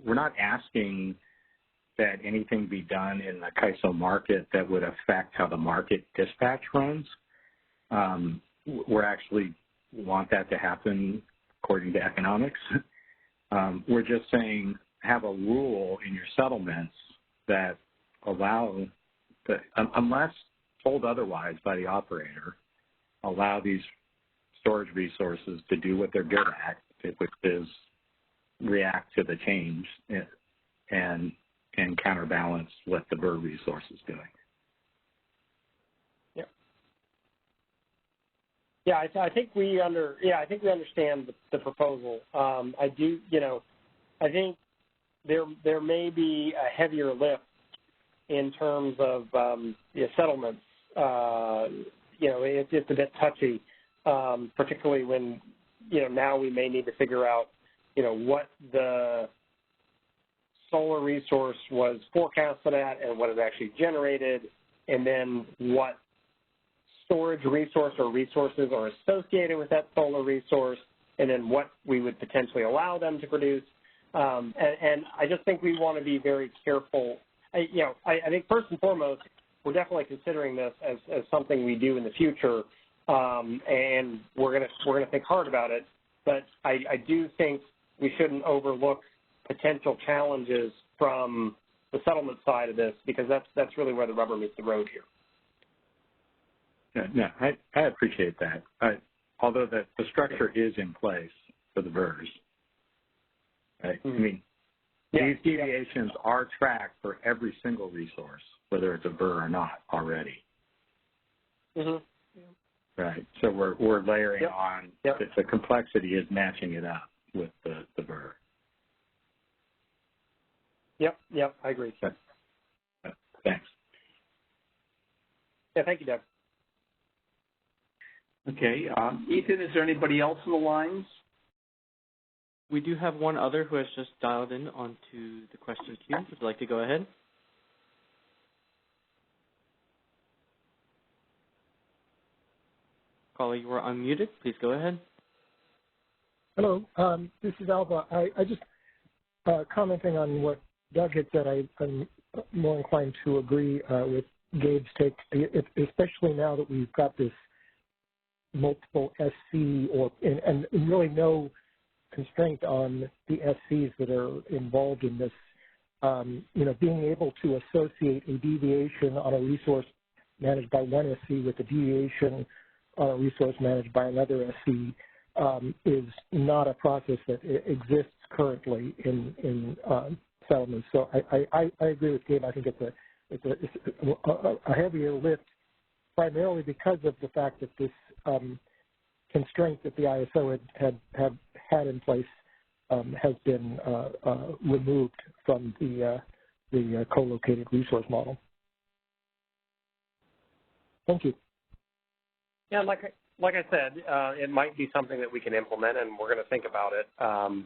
we're not asking that anything be done in the CAISO market that would affect how the market dispatch runs. We're actually want that to happen according to economics. We're just saying have a rule in your settlements that allow, unless told otherwise by the operator, allow these storage resources to do what they're good at, which is react to the change and counterbalance what the VER resource is doing. Yeah. Yeah, I think we understand the proposal. I do, I think there may be a heavier lift in terms of settlements. It's a bit touchy, particularly when now we may need to figure out what the solar resource was forecasted at and what it actually generated, and then what storage resource or resources are associated with that solar resource, and then what we would potentially allow them to produce. And I just think we want to be very careful. I think first and foremost, we're definitely considering this as something we do in the future, and we're gonna think hard about it. But I do think we shouldn't overlook potential challenges from the settlement side of this, because that's really where the rubber meets the road here. Yeah, I appreciate that. Although the structure is in place for the VERs, right? Mm-hmm. I mean, these deviations are tracked for every single resource, whether it's a VER or not already. Mm-hmm. Right. So we're layering on the complexity is matching it up with the VER. Yep, I agree. Okay. Thanks. Yeah, thank you, Doug. Okay. Ethan, is there anybody else in the lines? We do have one other who has just dialed in onto the question queue. Would you like to go ahead? Caller, you are unmuted. Please go ahead. Hello, this is Alba. I just commenting on what Doug had said. I'm more inclined to agree with Gabe's take, especially now that we've got this multiple SC and really no constraint on the SCs that are involved in this. Being able to associate a deviation on a resource managed by one SC with a deviation on a resource managed by another SC is not a process that exists currently in settlements. So I agree with Gabe. I think it's a heavier lift, primarily because of the fact that this constraint that the ISO had in place has been removed from the co-located resource model. Thank you. Yeah, like I said, it might be something that we can implement, and we're going to think about it.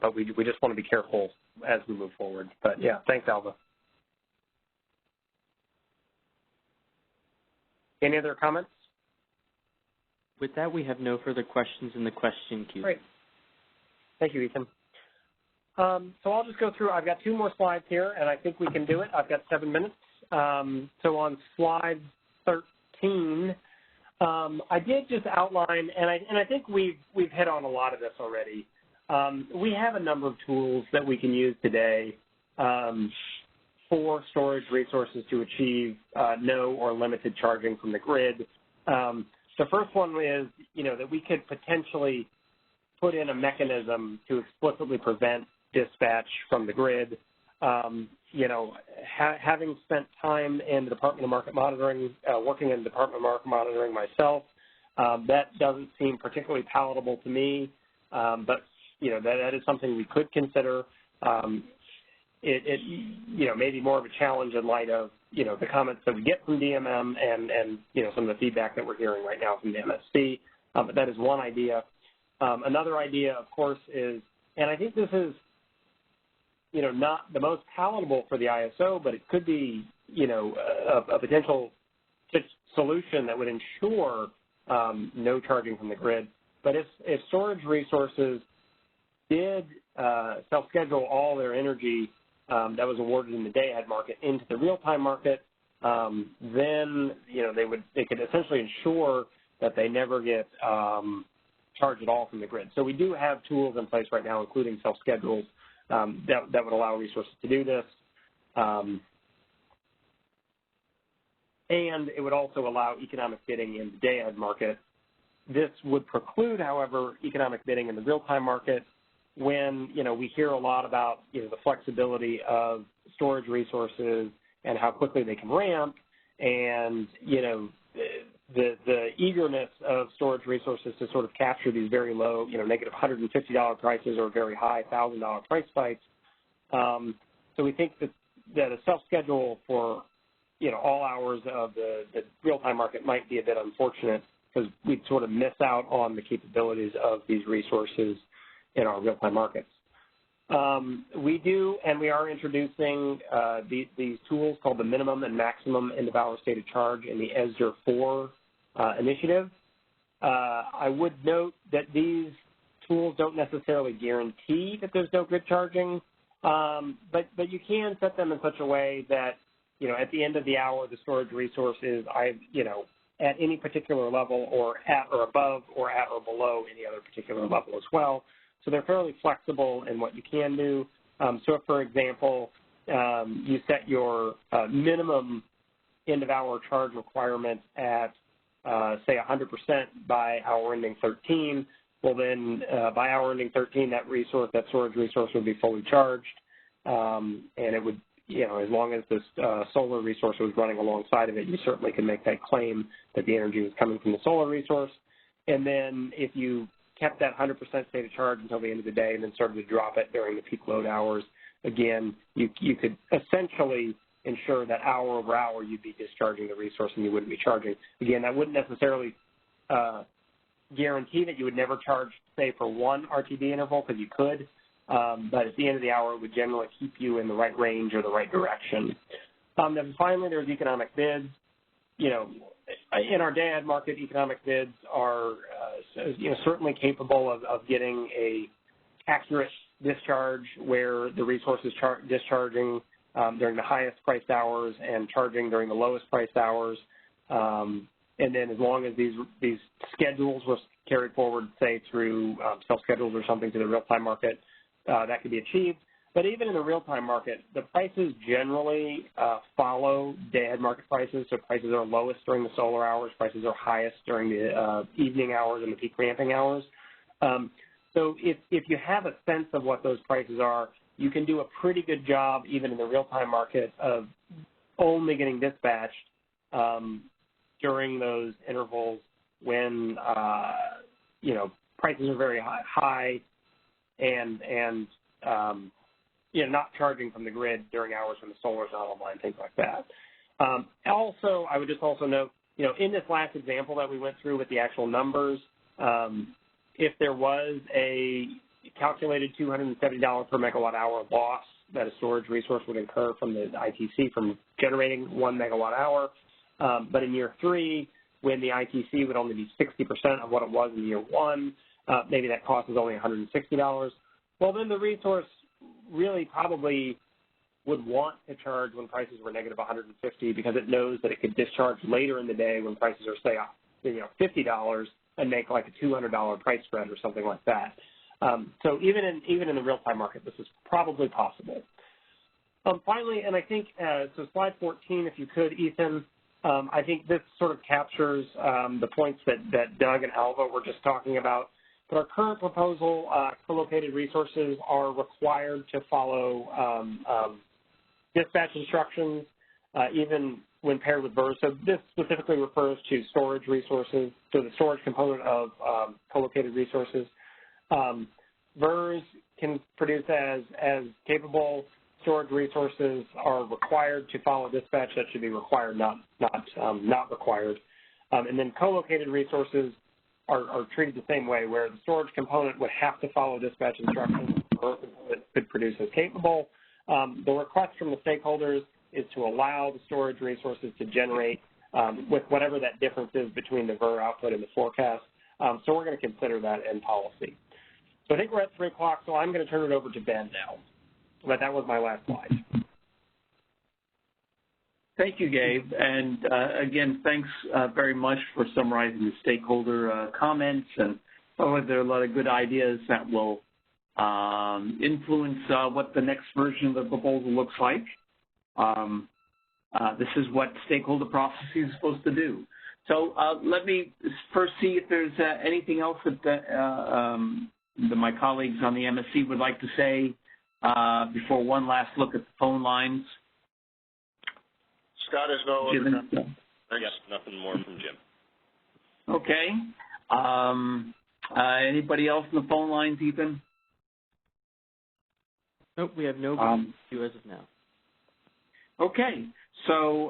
But we just want to be careful as we move forward. But yeah, thanks, Alva. Any other comments? With that, we have no further questions in the question queue. Great. Thank you, Ethan. So I'll just go through. I've got 2 more slides here, and I think we can do it. I've got 7 minutes. So on slide 13, I did just outline, and I think we've hit on a lot of this already. We have a number of tools that we can use today for storage resources to achieve no or limited charging from the grid. The first one is, that we could potentially put in a mechanism to explicitly prevent dispatch from the grid. Having spent time in the Department of Market Monitoring, working in the Department of Market Monitoring myself, that doesn't seem particularly palatable to me, but, that is something we could consider. It may be more of a challenge in light of, the comments that we get from DMM and some of the feedback that we're hearing right now from the MSC, but that is one idea. Another idea, of course, is, and I think this is, not the most palatable for the ISO, but it could be, a potential solution that would ensure no charging from the grid. But if storage resources did self-schedule all their energy that was awarded in the day-ahead market into the real-time market, then they could essentially ensure that they never get charged at all from the grid. So we do have tools in place right now, including self-schedules, that would allow resources to do this. And it would also allow economic bidding in the day-ahead market. This would preclude, however, economic bidding in the real-time market when, we hear a lot about, the flexibility of storage resources and how quickly they can ramp, and, the eagerness of storage resources to sort of capture these very low, negative $150 prices or very high $1,000 price spikes. So we think that a self-schedule for, all hours of the real-time market might be a bit unfortunate because we'd sort of miss out on the capabilities of these resources in our real-time markets. We are introducing these tools called the minimum and maximum end-of-hour stated charge in the ESDR 4 initiative. I would note that these tools don't necessarily guarantee that there's no grid charging, but you can set them in such a way that, at the end of the hour, the storage resource is, at any particular level or at or above or at or below any other particular level as well. So they're fairly flexible in what you can do. So if, for example, you set your minimum end-of-hour charge requirement at, say, 100% by hour ending 13, well then by hour ending 13, that storage resource would be fully charged, and it would, as long as this solar resource was running alongside of it, you certainly can make that claim that the energy was coming from the solar resource. And then if you kept that 100% state of charge until the end of the day and then started to drop it during the peak load hours, again, you could essentially ensure that hour over hour you'd be discharging the resource and you wouldn't be charging. Again, that wouldn't necessarily guarantee that you would never charge, say, for one RTD interval, because you could, but at the end of the hour, it would generally keep you in the right range or the right direction. Then finally, there's economic bids. In our day-ahead market, economic bids are certainly capable of getting a accurate discharge where the resource is discharging during the highest priced hours and charging during the lowest priced hours. And then as long as these schedules were carried forward, say, through self-schedules or something to the real-time market, that could be achieved. But even in the real-time market, the prices generally follow day-ahead market prices. So prices are lowest during the solar hours. Prices are highest during the evening hours and the peak ramping hours. So if you have a sense of what those prices are, you can do a pretty good job, even in the real-time market, of only getting dispatched during those intervals when, prices are very high and not charging from the grid during hours when the solar is not online, things like that. Also, I would just also note, in this last example that we went through with the actual numbers, if there was a calculated $270 per megawatt hour loss that a storage resource would incur from the ITC from generating 1 megawatt hour, but in year 3, when the ITC would only be 60% of what it was in year 1, maybe that cost is only $160. Well, then the resource really probably would want to charge when prices were negative 150 because it knows that it could discharge later in the day when prices are, say, $50 and make like a $200 price spread or something like that. So even in the real-time market, this is probably possible. Finally, and I think, so slide 14, if you could, Ethan, I think this sort of captures the points that Doug and Alva were just talking about. But our current proposal, co-located resources are required to follow dispatch instructions, even when paired with VERS. So this specifically refers to storage resources, so the storage component of co-located resources. VERS can produce as capable. Storage resources are required to follow dispatch. That should be required, not required. And then co-located resources are treated the same way, where the storage component would have to follow dispatch instructions. It could produce as capable. The request from the stakeholders is to allow the storage resources to generate with whatever that difference is between the VER output and the forecast. So we're going to consider that in policy. So I think we're at 3 o'clock, so I'm going to turn it over to Ben now. But that was my last slide. Thank you, Gabe. And again, thanks very much for summarizing the stakeholder comments. And there are a lot of good ideas that will influence what the next version of the proposal looks like. This is what stakeholder processing is supposed to do. So let me first see if there's anything else that my colleagues on the MSC would like to say before one last look at the phone lines. Scott has no other comments. Yes, nothing more from Jim. Okay. Anybody else on the phone lines, Ethan? Nope, we have no queue as of now. Okay. So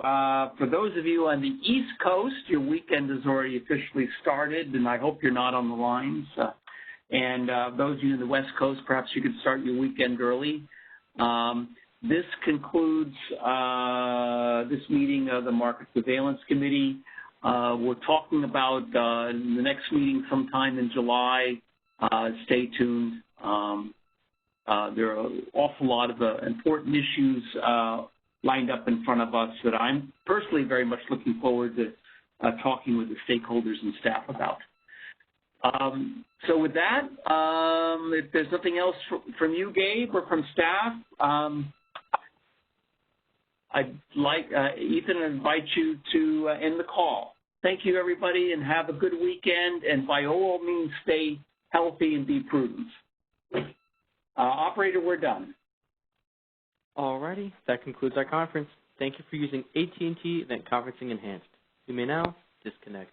for those of you on the East Coast, your weekend has already officially started, and I hope you're not on the lines. And those of you on the West Coast, perhaps you could start your weekend early. This concludes this meeting of the Market Surveillance Committee. We're talking about in the next meeting sometime in July. Stay tuned. There are an awful lot of important issues lined up in front of us that I'm personally very much looking forward to talking with the stakeholders and staff about. So with that, if there's nothing else from you, Gabe, or from staff, I'd like, Ethan, to invite you to end the call. Thank you, everybody, and have a good weekend, and by all means, stay healthy and be prudent. Operator, we're done. All righty. That concludes our conference. Thank you for using AT&T Event Conferencing Enhanced. You may now disconnect.